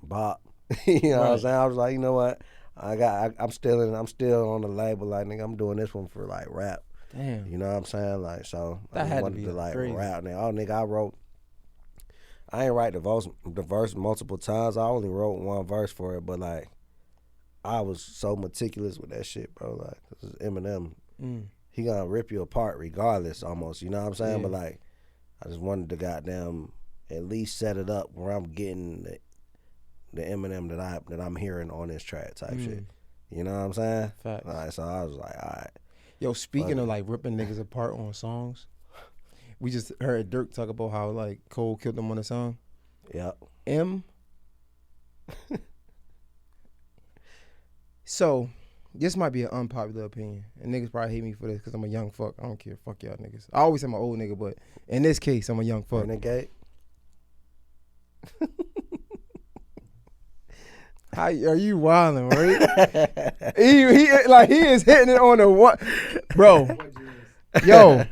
bop. You know what I'm saying? I was like, you know what? I'm still on the label. Like, nigga, I'm doing this one for like rap. Damn. You know what I'm saying? Like, so that I had wanted to be like crazy. rap now. Oh, nigga, I ain't write the verse multiple times. I only wrote one verse for it, but like I was so meticulous with that shit, bro. Like this is Eminem. He gonna rip you apart regardless, almost. You know what I'm saying? But like, I just wanted to goddamn at least set it up where I'm getting the Eminem that I'm hearing on this track type shit. You know what I'm saying? Facts. All right, so I was like, all right. Yo, speaking of like ripping niggas apart on songs, we just heard Dirk talk about how like Cole killed him on a song. Yep. So, this might be an unpopular opinion, and niggas probably hate me for this because I'm a young fuck. I don't care. Fuck y'all niggas. I always say I'm an old nigga, but in this case, I'm a young fuck. Renegade. How are you wilding, right? he is hitting it on the one, bro. Yo,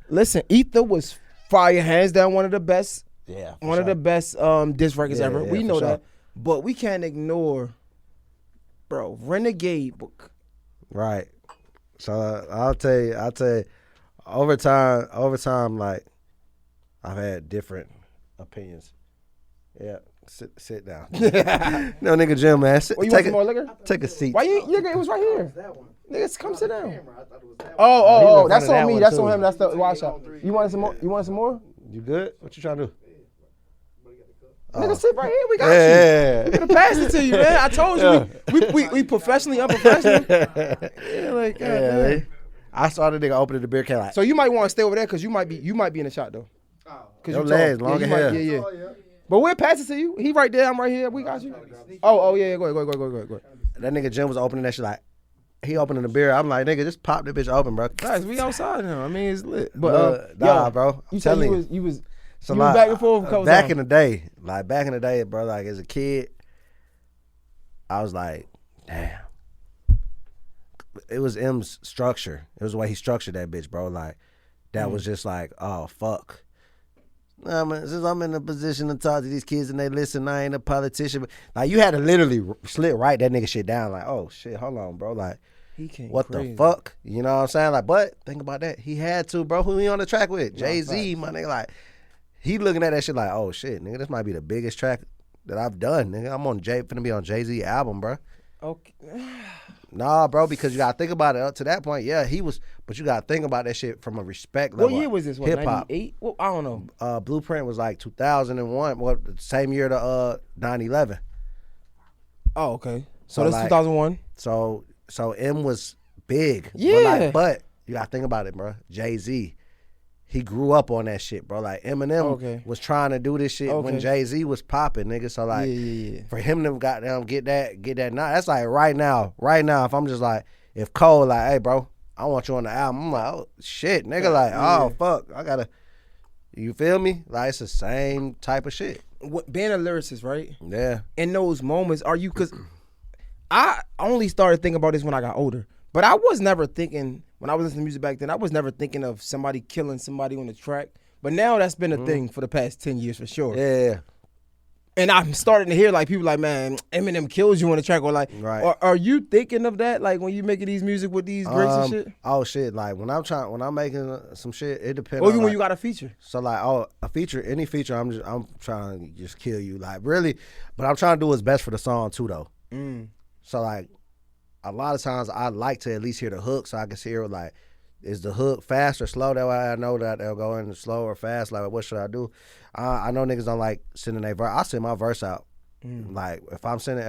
listen, Ether was fire, hands down, one of the best. Yeah, one of the best disc records ever. We know that, but we can't ignore, bro. Renegade book. Right. So I'll tell you, over time, like I've had different opinions. Yeah. Sit down. No, nigga, Jim, man. You want some more liquor? Take a seat. Why you? It was right here. Niggas, come sit down. Oh, that's on me. That's on him. That's the watch out. You want some more? You good? What you trying to do? Nigga, sit right here. We got you. We gonna pass it to you, man. I told you. We professionally unprofessional. Like, man. I saw the nigga opening the beer can like. So you might want to stay over there because you might be in the shot though. Cause your legs long as hell. Yeah. But we'll pass it to you. He right there. I'm right here. We got you. Oh yeah. Go ahead. That nigga Jim was opening that shit like. He opening the beer. I'm like, nigga, just pop the bitch open, bro. Guys, we outside now. I mean, it's lit. But nah, bro. You said you was so you like, was back and forth. Back in the day, bro. Like as a kid, I was like, damn. It was M's structure. It was the way he structured that bitch, bro. Like that was just like, oh fuck. Nah, man, since I'm in a position to talk to these kids and they listen, I ain't a politician. But like you had to literally write that nigga shit down. Like, oh shit, hold on, bro. Like, what crazy. The fuck? You know what I'm saying? Like, but think about that. He had to, bro. Who he on the track with? Jay-Z, my nigga. Like, he looking at that shit like, oh shit, nigga, this might be the biggest track that I've done, nigga. I'm finna be on Jay-Z album, bro. Okay. Nah, bro, because you gotta think about it up to that point. Yeah, he was, but you gotta think about that shit from a respect level. What year was this? What, 98? Well, I don't know. Blueprint was like 2001. Well, the same year to 9/11. Oh, okay. So that's like, 2001. So M was big. Yeah. But you gotta think about it, bro. Jay-Z, he grew up on that shit, bro. Like Eminem was trying to do this shit when Jay-Z was popping, nigga. So like, for him to goddamn get that now, that's like right now. If I'm just like, if Cole like, hey, bro, I want you on the album. I'm like, oh shit, nigga. Like, oh fuck, I gotta. You feel me? Like it's the same type of shit. Being a lyricist, right? Yeah. In those moments, are you? Because I only started thinking about this when I got older. But I was never thinking, when I was listening to music back then, I was never thinking of somebody killing somebody on the track. But now that's been a thing for the past 10 years for sure. Yeah. And I'm starting to hear like people like, man, Eminem kills you on the track. Or like, are you thinking of that? Like when you making these music with these greats and shit? Oh shit, like when I'm making some shit, it depends. Or even when you got a feature. So like, a feature, any feature, I'm trying to just kill you. Like really, but I'm trying to do what's best for the song too though. So like, a lot of times I like to at least hear the hook so I can hear like, is the hook fast or slow? That way I know that they'll go in slow or fast. Like, what should I do? I know niggas don't like sending their verse. I send my verse out. Like, if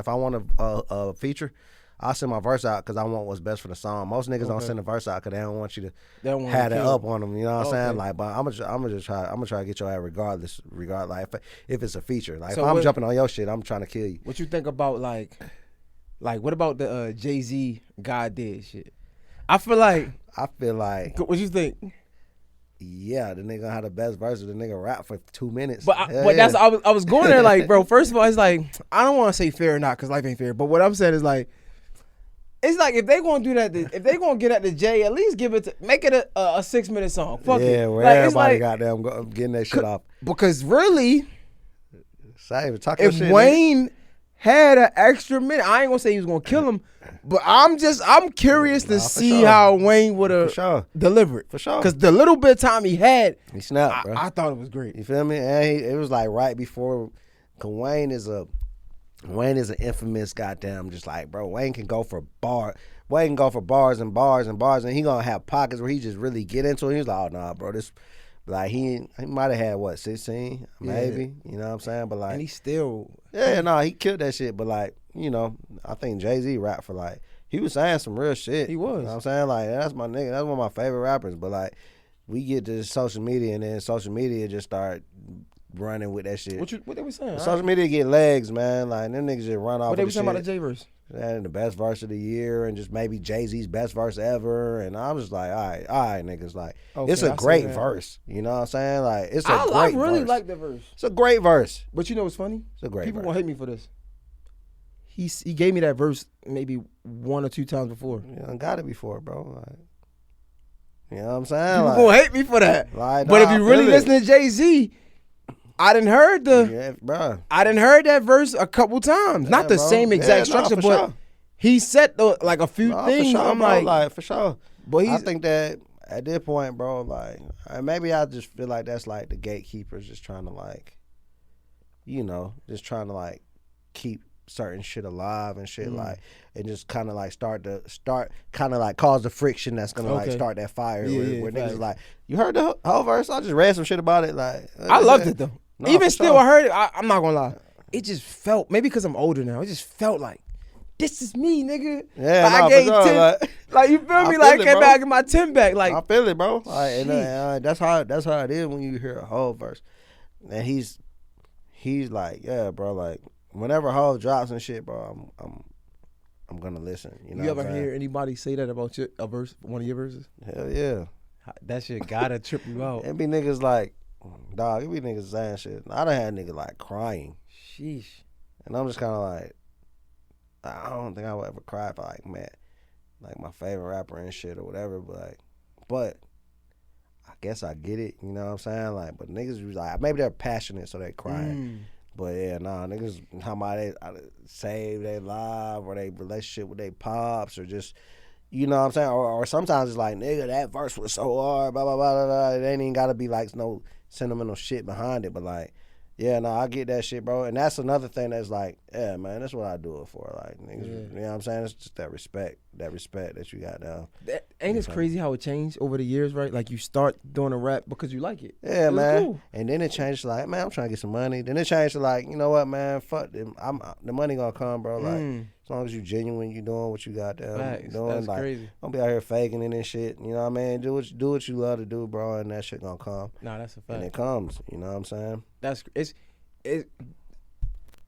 I want a feature, I'll send my verse out because I want what's best for the song. Most niggas don't send the verse out because they don't want you to have it up on them. You know what I'm saying? Like, but I'm gonna try to get your ass regardless. Like, if it's a feeture. Like, so if I'm jumping on your shit, I'm trying to kill you. What you think about like what about the Jay-Z God Did shit? I feel like. What you think? Yeah, the nigga gonna have the best verse of the nigga rap for 2 minutes. But that's I was going there like, bro. First of all, it's like I don't want to say fair or not because life ain't fair. But what I'm saying is like, it's like if they gonna do that, if they gonna get at the J, at least make it a 6-minute song. Fuck it. Yeah, where everybody goddamn getting that shit off. Because really, if Wayne had an extra minute. I ain't gonna say he was gonna kill him, but I'm curious to see how Wayne would have delivered. For sure. Because the little bit of time he had, he snapped, bro. I thought it was great. You feel me? And it was like right before, cause Wayne is an infamous goddamn, just like, bro, Wayne can go for bars. Wayne can go for bars and bars and bars, and he gonna have pockets where he just really get into it. He's like, oh nah, bro, this. Like he might have had what 16 maybe, you know what I'm saying, but like, and he still he killed that shit. But like, you know, I think Jay-Z rapped for like, he was saying some real shit. He was. You know what I'm saying, like, that's my nigga. That's one of my favorite rappers. But like, we get to social media, and then social media just start running with that shit. What they was saying? Social media get legs, man. Like them niggas just run off. What they the was saying shit. about the J verse? And the best verse of the year, and just maybe Jay-Z's best verse ever. And I was like, all right, niggas, like, okay, it's a great verse. You know what I'm saying? Like, it's a great verse. I really like the verse. It's a great verse. But you know what's funny? It's a great People verse. gonna hate me for this. He gave me that verse maybe 1 or 2 times before. You done got it before, bro. Like, you know what I'm saying? People gonna hate me for that. Like, but if you really listen to Jay-Z, I done heard I done heard that verse a couple times. Not the same exact structure, but he said like a few things. For sure, I'm bro, like, for sure. But I think that at this point, bro, like maybe I just feel like that's like the gatekeepers just trying to like, you know, just trying to like keep certain shit alive and shit like, and just kind of like start kind of like cause the friction that's gonna like start that fire where niggas is like, you heard the whole verse? I just read some shit about it. Like, I loved it though. No, even still, I heard it. I'm not gonna lie. It just felt, maybe because I'm older now, it just felt like, this is me, nigga. Yeah, like, I gave 10. Like, you feel me? Like, I came back in my 10 back. Like, I feel it, bro. Like, and that's how it is when you hear a whole verse. And he's like, yeah, bro. Like, whenever Hov drops and shit, bro, I'm gonna listen. You know. You ever hear anybody say that about a verse, one of your verses? Hell yeah. That shit gotta trip you out. It be niggas like, dog. It be niggas saying shit. I done had niggas like crying. Sheesh. And I'm just kind of like, I don't think I would ever cry for like, man, like my favorite rapper and shit or whatever. But I guess I get it. You know what I'm saying? Like, but niggas was like, maybe they're passionate, so they crying. But yeah, nah, niggas how about they save their life or they relationship with their pops or just, you know what I'm saying? Or sometimes it's like, nigga, that verse was so hard, blah, blah, blah, blah, blah. It ain't even got to be like no sentimental shit behind it. But like, yeah, no, I get that shit, bro. And that's another thing that's like, yeah, man, that's what I do it for. Like, niggas, you know what I'm saying? It's just that respect that you got now. Ain't it crazy how it changed over the years, right? Like, you start doing a rap because you like it. Yeah, man. Cool. And then it changed to like, man, I'm trying to get some money. Then it changed to like, you know what, man, fuck them. The money gonna come, bro. Like, as long as you genuine, you doing what you got there. Doing, that's like, crazy. Don't be out here faking it and shit. You know what I mean? Do what you love to do, bro, and that shit gonna come. Nah, that's a fact. And it comes. You know what I'm saying?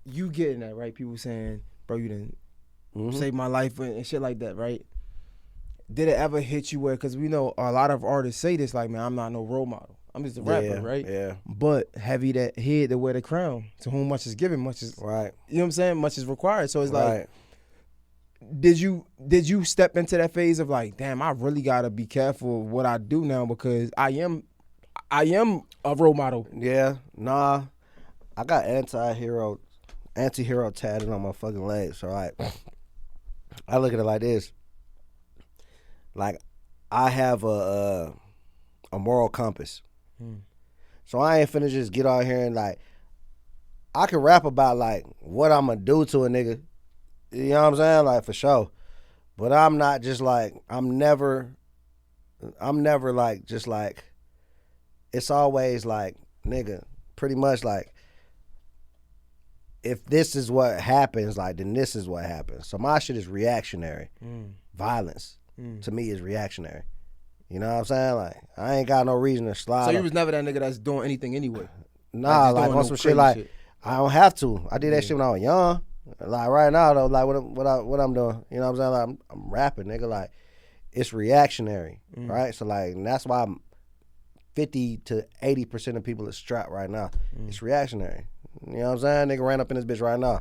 You getting that, right? People saying, bro, you didn't save my life and shit like that, right? Did it ever hit you where, because we know a lot of artists say this, like, man, I'm not no role model. I'm just a rapper, right? Yeah. But heavy that head to wear the crown. To whom much is given, much is right. You know what I'm saying? Much is required. So it's like, did you step into that phase of like, damn, I really gotta be careful of what I do now because I am a role model. Yeah, nah. I got anti-hero tatted on my fucking legs. So like, I look at it like this. Like, I have a moral compass. So I ain't finna just get out here and like, I can rap about like what I'm gonna do to a nigga. You know what I'm saying? Like, for sure. But I'm not just like, I'm never like, just like, it's always like, nigga, pretty much like, if this is what happens, like, then this is what happens. So my shit is reactionary. Violence, to me, is reactionary. You know what I'm saying? Like, I ain't got no reason to slide. So you was never that nigga that's doing anything anyway? Nah, like on some shit like, I don't have to. I did that shit when I was young. Like right now though, like what I'm doing, you know what I'm saying? Like I'm rapping, nigga. Like, it's reactionary, right? So like, and that's why 50 to 80% of people are strapped right now. It's reactionary. You know what I'm saying? Nigga ran up in this bitch right now.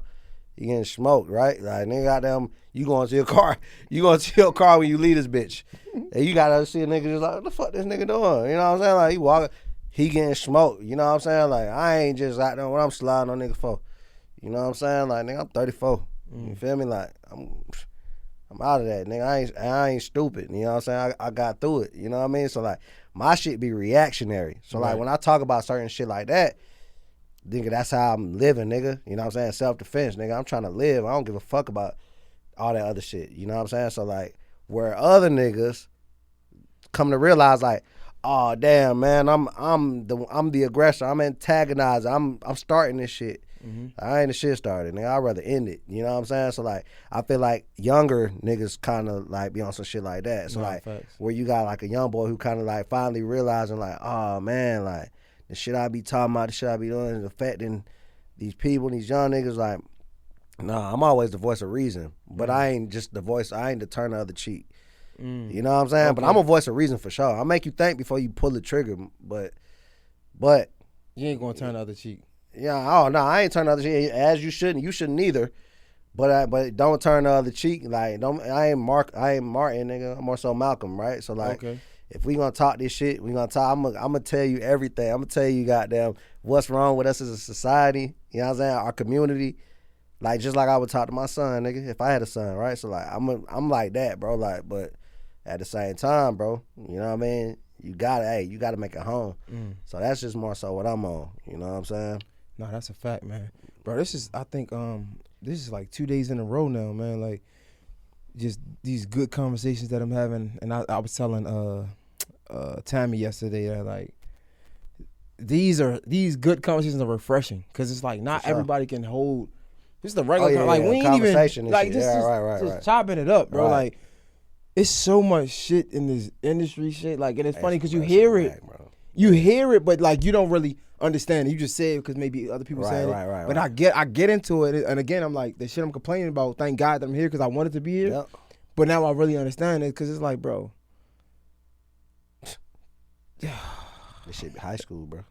You getting smoked, right? Like, nigga, goddamn, you going to your car. You going to your car when you leave this bitch. And you got to see a nigga just like, what the fuck this nigga doing? You know what I'm saying? Like, he walking, he getting smoked. You know what I'm saying? Like, I ain't just out there what I'm sliding on nigga for. You know what I'm saying? Like, nigga, I'm 34. You feel me? Like, I'm out of that, nigga. I ain't stupid. You know what I'm saying? I got through it. You know what I mean? So, like, my shit be reactionary. So, like, when I talk about certain shit like that, nigga, that's how I'm living, nigga. You know what I'm saying? Self-defense, nigga. I'm trying to live. I don't give a fuck about all that other shit. You know what I'm saying? So, like, where other niggas come to realize, like, oh damn, man, I'm the aggressor. I'm antagonizing. I'm starting this shit. I ain't the shit started, nigga. I'd rather end it. You know what I'm saying? So like, I feel like younger niggas kind of like be on some shit like that. So like, where you got like a young boy who kind of like finally realizing like, oh man, like the shit I be talking about, the shit I be doing is affecting these people, these young niggas. Like, nah, I'm always the voice of reason, but I ain't just the voice. I ain't the turn the other cheek. You know what I'm saying? Okay. But I'm a voice of reason for sure. I'll make you think before you pull the trigger, but you ain't gonna turn the other cheek. Yeah, oh no, I ain't turn the other cheek, as you shouldn't. You shouldn't either. But don't turn the other cheek. Like, I ain't Martin, nigga. I'm more so Malcolm, right? So like, if we gonna talk this shit, we gonna talk. I'm gonna tell you everything. I'm gonna tell you, goddamn, what's wrong with us as a society. You know what I'm saying? Our community. Like, just like I would talk to my son, nigga, if I had a son, right? So like, I'm like that, bro. Like, but at the same time, bro, you know what I mean? You gotta make it home. So that's just more so what I'm on. You know what I'm saying? No, that's a fact, man. Bro, I think this is like 2 days in a row now, man. Like, just these good conversations that I'm having. And I was telling Tammy yesterday that, like, these good conversations are refreshing. Because it's like, not everybody can hold, just the regular, like, we ain't even, like, just chopping it up, bro. Right. Like, it's so much shit in this industry shit. Like, and it's funny because you hear it. You hear it, but, like, you don't really understand it. You just say it because maybe other people saying it. But I get into it, and again, I'm like, the shit I'm complaining about, thank God that I'm here because I wanted to be here. Yep. But now I really understand it because it's like, bro. This shit be high school, bro.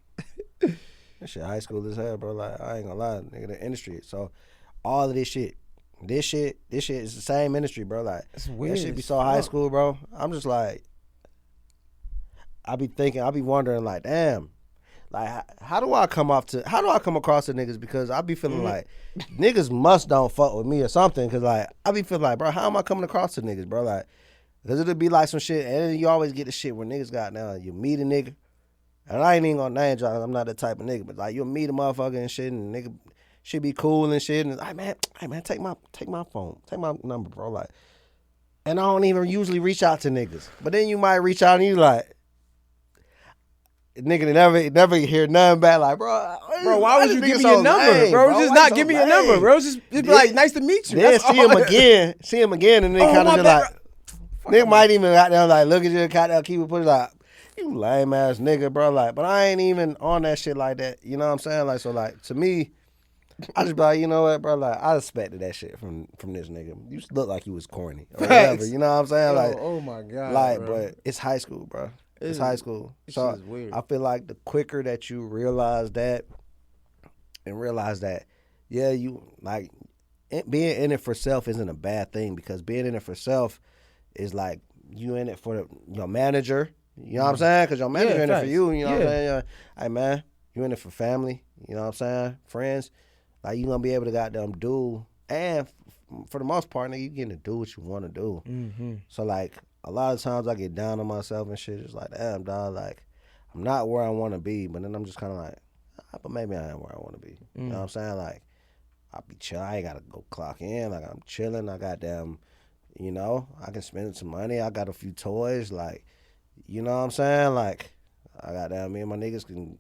This shit high school as hell, bro. Like, I ain't gonna lie, nigga, the industry. So, all of this shit is the same industry, bro. Like, it's weird. That shit be so high school, bro. I'm just like, I be wondering, like, damn, like, how do I come across to niggas? Because I be feeling like niggas must don't fuck with me or something. Because, like, I be feeling like, bro, how am I coming across to niggas, bro? Like, because it'll be like some shit, and then you always get the shit where niggas got now. You meet a nigga, and I ain't even gonna name drop. I'm not that type of nigga, but like, you'll meet a motherfucker and shit, and nigga should be cool and shit, and like, hey man, take my phone, take my number, bro. Like, and I don't even usually reach out to niggas, but then you might reach out and you like, nigga never hear nothing back. Like, bro, why would you give me your number, lame, bro? Just not give me your number, bro. Just be like, nice to meet you. Then see him again, and then kind of like, nigga might even got down like, look at you, got down, keep it put it like, you lame ass nigga, bro. Like, but I ain't even on that shit like that. You know what I'm saying? Like, so like, to me, I just be like, you know what, bro? Like, I expected that shit from this nigga. You look like you was corny or whatever. You know what I'm saying? Like, oh my god, like, bro. But it's high school, bro. It's high school. So weird. I feel like the quicker that you realize that, and realize that, yeah, you like being in it for self isn't a bad thing, because being in it for self is like you in it for your manager. You know what I'm saying? Because your manager in it for you. You know what I'm saying? Hey man, you in it for family. You know what I'm saying? Friends. Like, you gonna be able to goddamn do, and for the most part, nigga, you getting to do what you want to do. So like, a lot of times I get down on myself and shit. It's like, damn, dog, like, I'm not where I want to be, but then I'm just kind of like, but maybe I am where I want to be. You know what I'm saying? Like, I be chill. I ain't gotta go clock in. Like, I'm chilling. I got damn, you know, I can spend some money. I got a few toys. Like, you know what I'm saying? Like, I got damn, me and my niggas can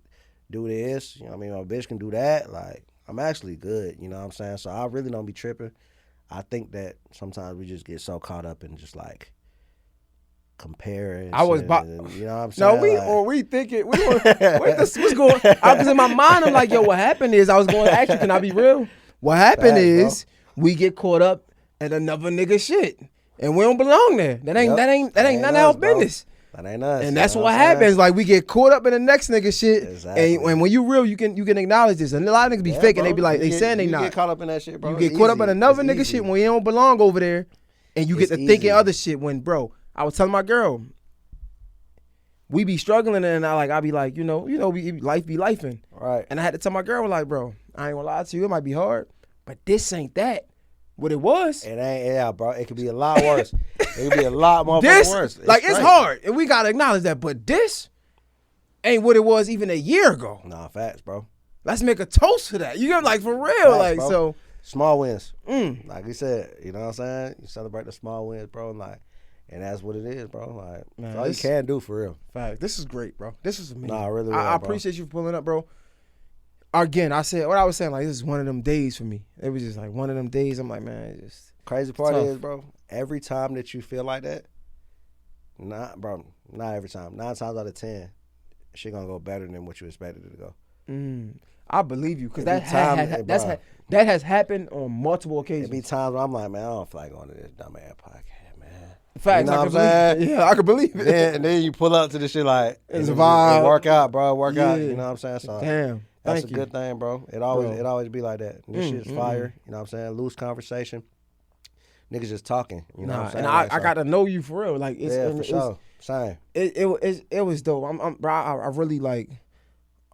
do this. You know what I mean? My bitch can do that. Like, I'm actually good. You know what I'm saying? So I really don't be tripping. I think that sometimes we just get so caught up in just like comparing. I was, you know what I'm saying? No, we thinking, what's going? Because in my mind, I'm like, yo, what happened is, I was going to ask you, can I be real? What happened is, we get caught up in another nigga shit, and we don't belong there. That ain't none of our business. That ain't us. And that's what happens. Like, we get caught up in the next nigga shit. Exactly. And when you real, you can acknowledge this. And a lot of niggas be fake, and they be like, saying they not. You get caught up in that shit, bro. You get caught up in another nigga shit when you don't belong over there, and you get to thinking other shit when, bro, I was telling my girl, we be struggling, and I be like, life be lifing. Right. And I had to tell my girl, like, bro, I ain't gonna lie to you, it might be hard, but this ain't that. What it was. It ain't, yeah, bro. It could be a lot worse. It could be a lot more worse. It's hard, and we gotta acknowledge that. But this ain't what it was even a year ago. Nah, facts, bro. Let's make a toast for that. You know, like for real, facts, bro. So small wins. Like you said, you know what I'm saying? You celebrate the small wins, bro. And that's what it is, bro. Like, that's all you can do for real. Fact. This is great, bro. This is amazing. Nah, really, I appreciate you for pulling up, bro. Again, I said what I was saying. Like, this is one of them days for me. It was just like one of them days. I'm like, man, it's just crazy part tough. is, bro. Every time that you feel like that, not every time. 9 times out of 10, shit gonna go better than what you expected it to go. I believe you, because that has happened on multiple occasions. It be times where I'm like, man, I don't feel like going to this dumbass podcast, man. Facts, you know what I'm saying? Yeah, I can believe it. And then you pull up to this shit like, it's a vibe. Work out, bro. Work out. You know what I'm saying? So damn. That's a good thing, bro. It always be like that. This shit's fire. You know what I'm saying? Loose conversation. Niggas just talking. You know what I'm saying? And I got to know you for real. Like, for sure. Same. It was dope. Bro, I really like.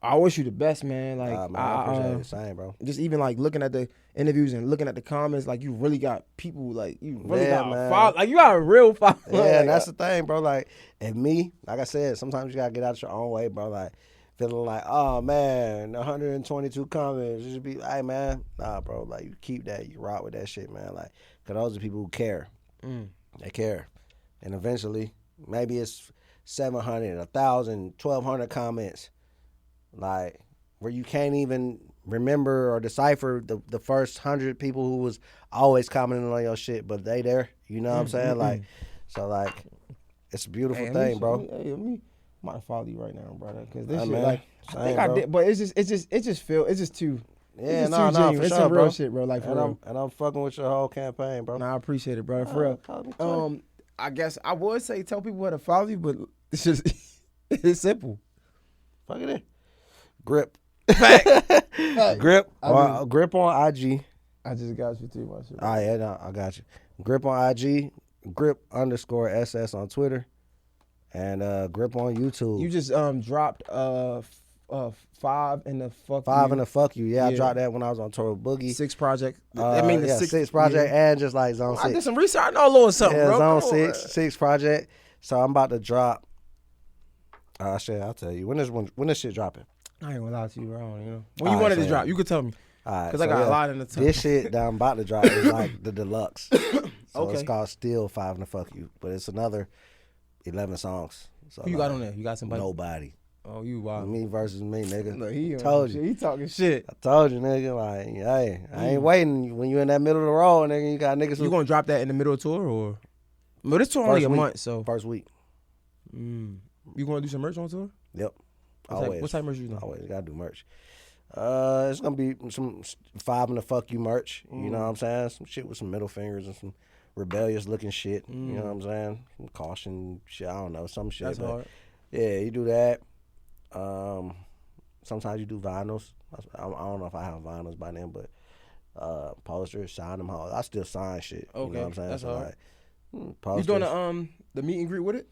I wish you the best, man. Like, man, I appreciate it. Same, bro. Just even like looking at the interviews and looking at the comments, like you really got people, like you really got a follow, like you got a real follow. Yeah, and that's the thing, bro. Like, and me, like I said, sometimes you gotta get out your own way, bro. Like, feeling like, oh man, 122 comments. You should be, hey man, nah, bro. Like, you keep that, you rock with that shit, man. Like, cause those are people who care. They care, and eventually, maybe it's 700, 1,000, 1,200 comments. Like, where you can't even remember or decipher the first 100 people who was always commenting on your shit, but they there. You know what I'm saying? Like, so like, it's a beautiful thing, bro. I'm gonna follow you right now, brother, because this shit, man, like, I think I did, but it's just too. Yeah, no, for sure, it's some real shit, bro. Like, for real. And I'm fucking with your whole campaign, bro. Nah, I appreciate it, bro. For real. I guess I would say tell people where to follow you, but it's just it's simple. Fuck it in. Grip. Fact. Grip. Grip on IG. I just got you too much. Oh, yeah, no, I got you. Grip on IG. Grip_SS on Twitter. And Grip on YouTube. You just dropped 5 in the fuck 5 in the fuck you. Yeah, I dropped that when I was on tour with Boogie. 6 project. The 6 project and just like Zone 6. I did some research. I know a little something, bro. Zone 6 project. So I'm about to drop. Shit, I'll tell you. When this shit dropping? I ain't gonna lie to you, bro. You know, when you wanted to drop, you could tell me. Because I got a lot in the time. This shit that I'm about to drop is like the deluxe. So okay. It's called Still 5 in the Fuck You. But it's another 11 songs. So who you got on there? You got somebody? Nobody. Oh, you wild. Me versus me, nigga. Look, he told you. He talking shit. I told you, nigga. Like, hey, I ain't waiting. When you in that middle of the road, nigga, you got niggas who... You gonna drop that in the middle of tour, or? But this tour only a month, so. First week. You gonna do some merch on tour? Yep. What type of merch you doing? Always gotta do merch. It's gonna be some 5 in the Fuck You merch. You know what I'm saying? Some shit with some middle fingers and some rebellious looking shit. You know what I'm saying? Some caution shit. I don't know, some shit. That's hard. Yeah, you do that. Sometimes you do vinyls. I don't know if I have vinyls by then, but posters, sign them all. I still sign shit. Okay, you know what I'm saying? That's so hard. Like, posters. You doing the meet and greet with it?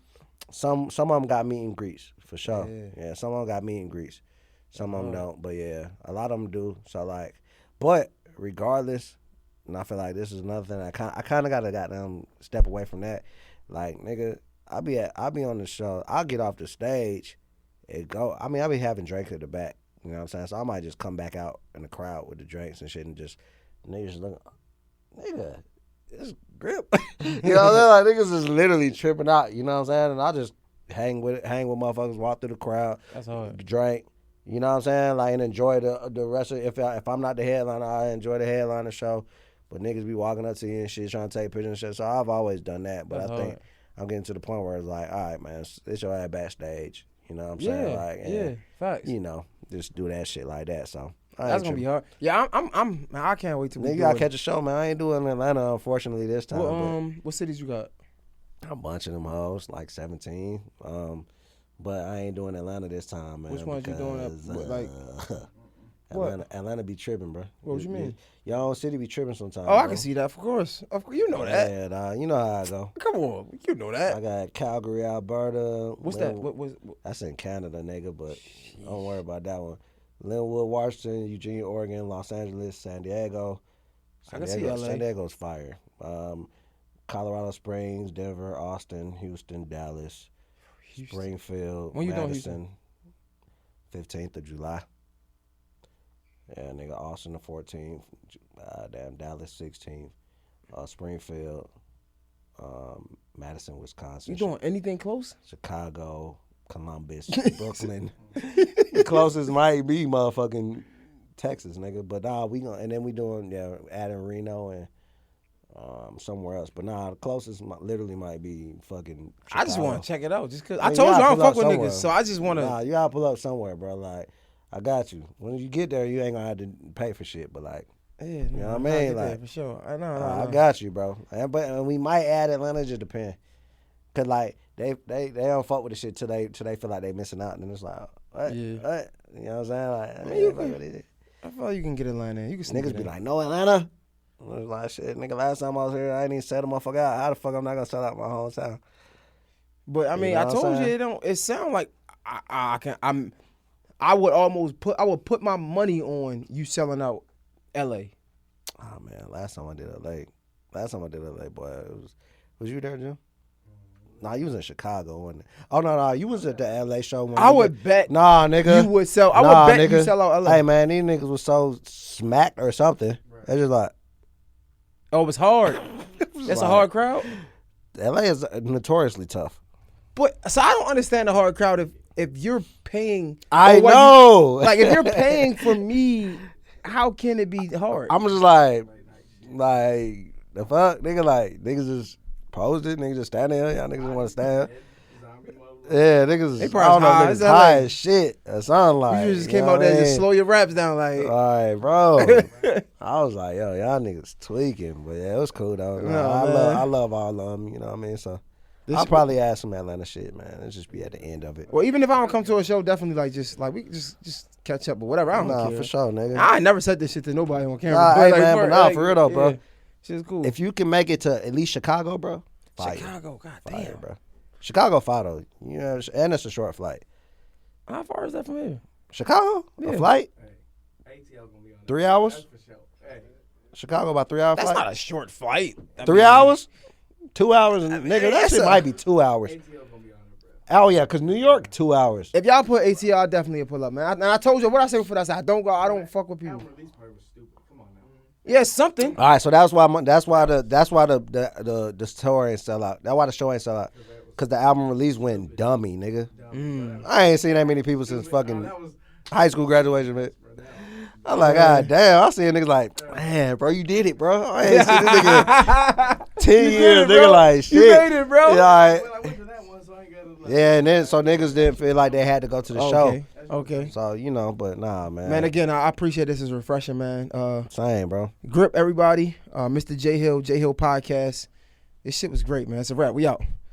Some of them got meet and greets for sure. Yeah. Some of them got meet and greets. Some of them don't, but yeah, a lot of them do. So like, but regardless, and I feel like this is another thing. I kind of gotta step away from that. Like, nigga, I be on the show. I'll get off the stage and go. I mean, I be having drinks at the back. You know what I'm saying? So I might just come back out in the crowd with the drinks and shit, and just niggas look, nigga, it's Grip. You know what I'm saying? Like, niggas is literally tripping out. You know what I'm saying? And I just hang with motherfuckers, walk through the crowd, that's hard, drink. You know what I'm saying? Like, and enjoy the rest of it. If I'm not the headliner, I enjoy the headliner show. But niggas be walking up to you and shit, trying to take pictures and shit. So I've always done that. But I think I'm getting to the point where it's like, all right, man, it's your ass backstage. You know what I'm saying? Like, facts. You know, just do that shit like that. So that's gonna be hard. Yeah, I can't wait to. Nigga, gotta catch a show, man. I ain't doing Atlanta, unfortunately, this time. Well, what cities you got? A bunch of them hoes, like 17. But I ain't doing Atlanta this time, man. Which ones you doing? Like, Atlanta be tripping, bro. What you mean? Your own city be tripping sometimes. Oh, I can see that. Of course, you know that. Yeah, you know how I go. Come on, you know that. I got Calgary, Alberta. What's that? What? That's in Canada, nigga. But don't worry about that one. Linwood, Washington, Eugene, Oregon, Los Angeles, San Diego, I can see LA. San Diego's fire. Colorado Springs, Denver, Austin, Houston, Dallas, Springfield, when you Madison, 15th of July. Yeah, nigga, Austin the 14th. Dallas 16th. Springfield, Madison, Wisconsin. You doing anything close? Chicago, Columbus, Brooklyn. The closest might be motherfucking Texas, nigga. But we gonna, and then we doing adding Reno and somewhere else. But the closest literally might be fucking Chicago. I just want to check it out, just cause I told you I don't fuck with niggas, so I just want to. You gotta pull up somewhere, bro. Like, I got you. When you get there, you ain't gonna have to pay for shit. But like, you know what I mean? Like, for sure. I know. I got you, bro. But we might add Atlanta, just depend. Cause like they don't fuck with the shit till they feel like they missing out, and then it's like, what? You know what I'm saying? Like, I feel like you can get Atlanta. You can niggas be like, no Atlanta. I was like, shit, nigga. Last time I was here, I ain't even set a motherfucker out. How the fuck I'm not gonna sell out my hometown? But I mean, I told you it don't. It sound like I would put my money on you selling out L.A. Oh man, last time I did LA, boy, was you there, Jim? Nah, you was in Chicago, wasn't it? Oh no, you was at the LA show. When I would bet. Nah, nigga, you would sell. I would bet nigga. You sell out LA. Hey man, these niggas was so smacked or something. Right. They're just like, oh, it was hard. That's a hard crowd. LA is notoriously tough. But so I don't understand the hard crowd if you're paying. I know. Like if you're paying for me, how can it be hard? I'm just like the fuck, nigga. Like niggas just posed it. Niggas just standing there. Y'all niggas just want to stand. Yeah, niggas. They probably niggas high as shit. That sound like you just came out there and just slow your raps down, like. All right, bro. I was like, yo, y'all niggas tweaking, but yeah, it was cool though. I love all of them. You know what I mean? So I'll probably add some Atlanta shit, man. It'll just be at the end of it. Well, even if I don't come to a show, definitely we can just catch up or whatever. I don't care. For sure, nigga. I ain't never said this shit to nobody on camera. For real though, bro. Shit's cool. If you can make it to at least Chicago, bro. Fire. Chicago, goddamn, bro. Chicago, fire though. You know, and it's a short flight. How far is that from here? Chicago, a flight. Hey, ATL gonna be on 3 hours. That's for sure. Hey. Chicago, about 3 hour flight. That's not a short flight. 3 hours. 2 hours, nigga. That shit might be 2 hours. ATL gonna be on it, bro. Oh yeah, cause New York 2 hours. If y'all put ATL, I'll definitely pull up, man. And I told you what I said before. I said I don't fuck with people. Release party was stupid. Come on now. Yeah, something. All right, so that's why the tour ain't sell out. That's why the show ain't sell out. Cause the album release went dummy, nigga. I ain't seen that many people since fucking high school graduation, man. I'm like, God damn, I see niggas like, man, bro, you did it, bro. I ain't seen this nigga 10 years, nigga, like, shit. You made it, bro. Yeah, I went to that one, so I ain't got yeah, and then so niggas didn't feel like they had to go to the show. Okay. So, you know, but nah, man. Man, again, I appreciate this. Is refreshing, man. Same, bro. Grip, everybody. Mr. J Hill Podcast. This shit was great, man. It's a wrap. We out.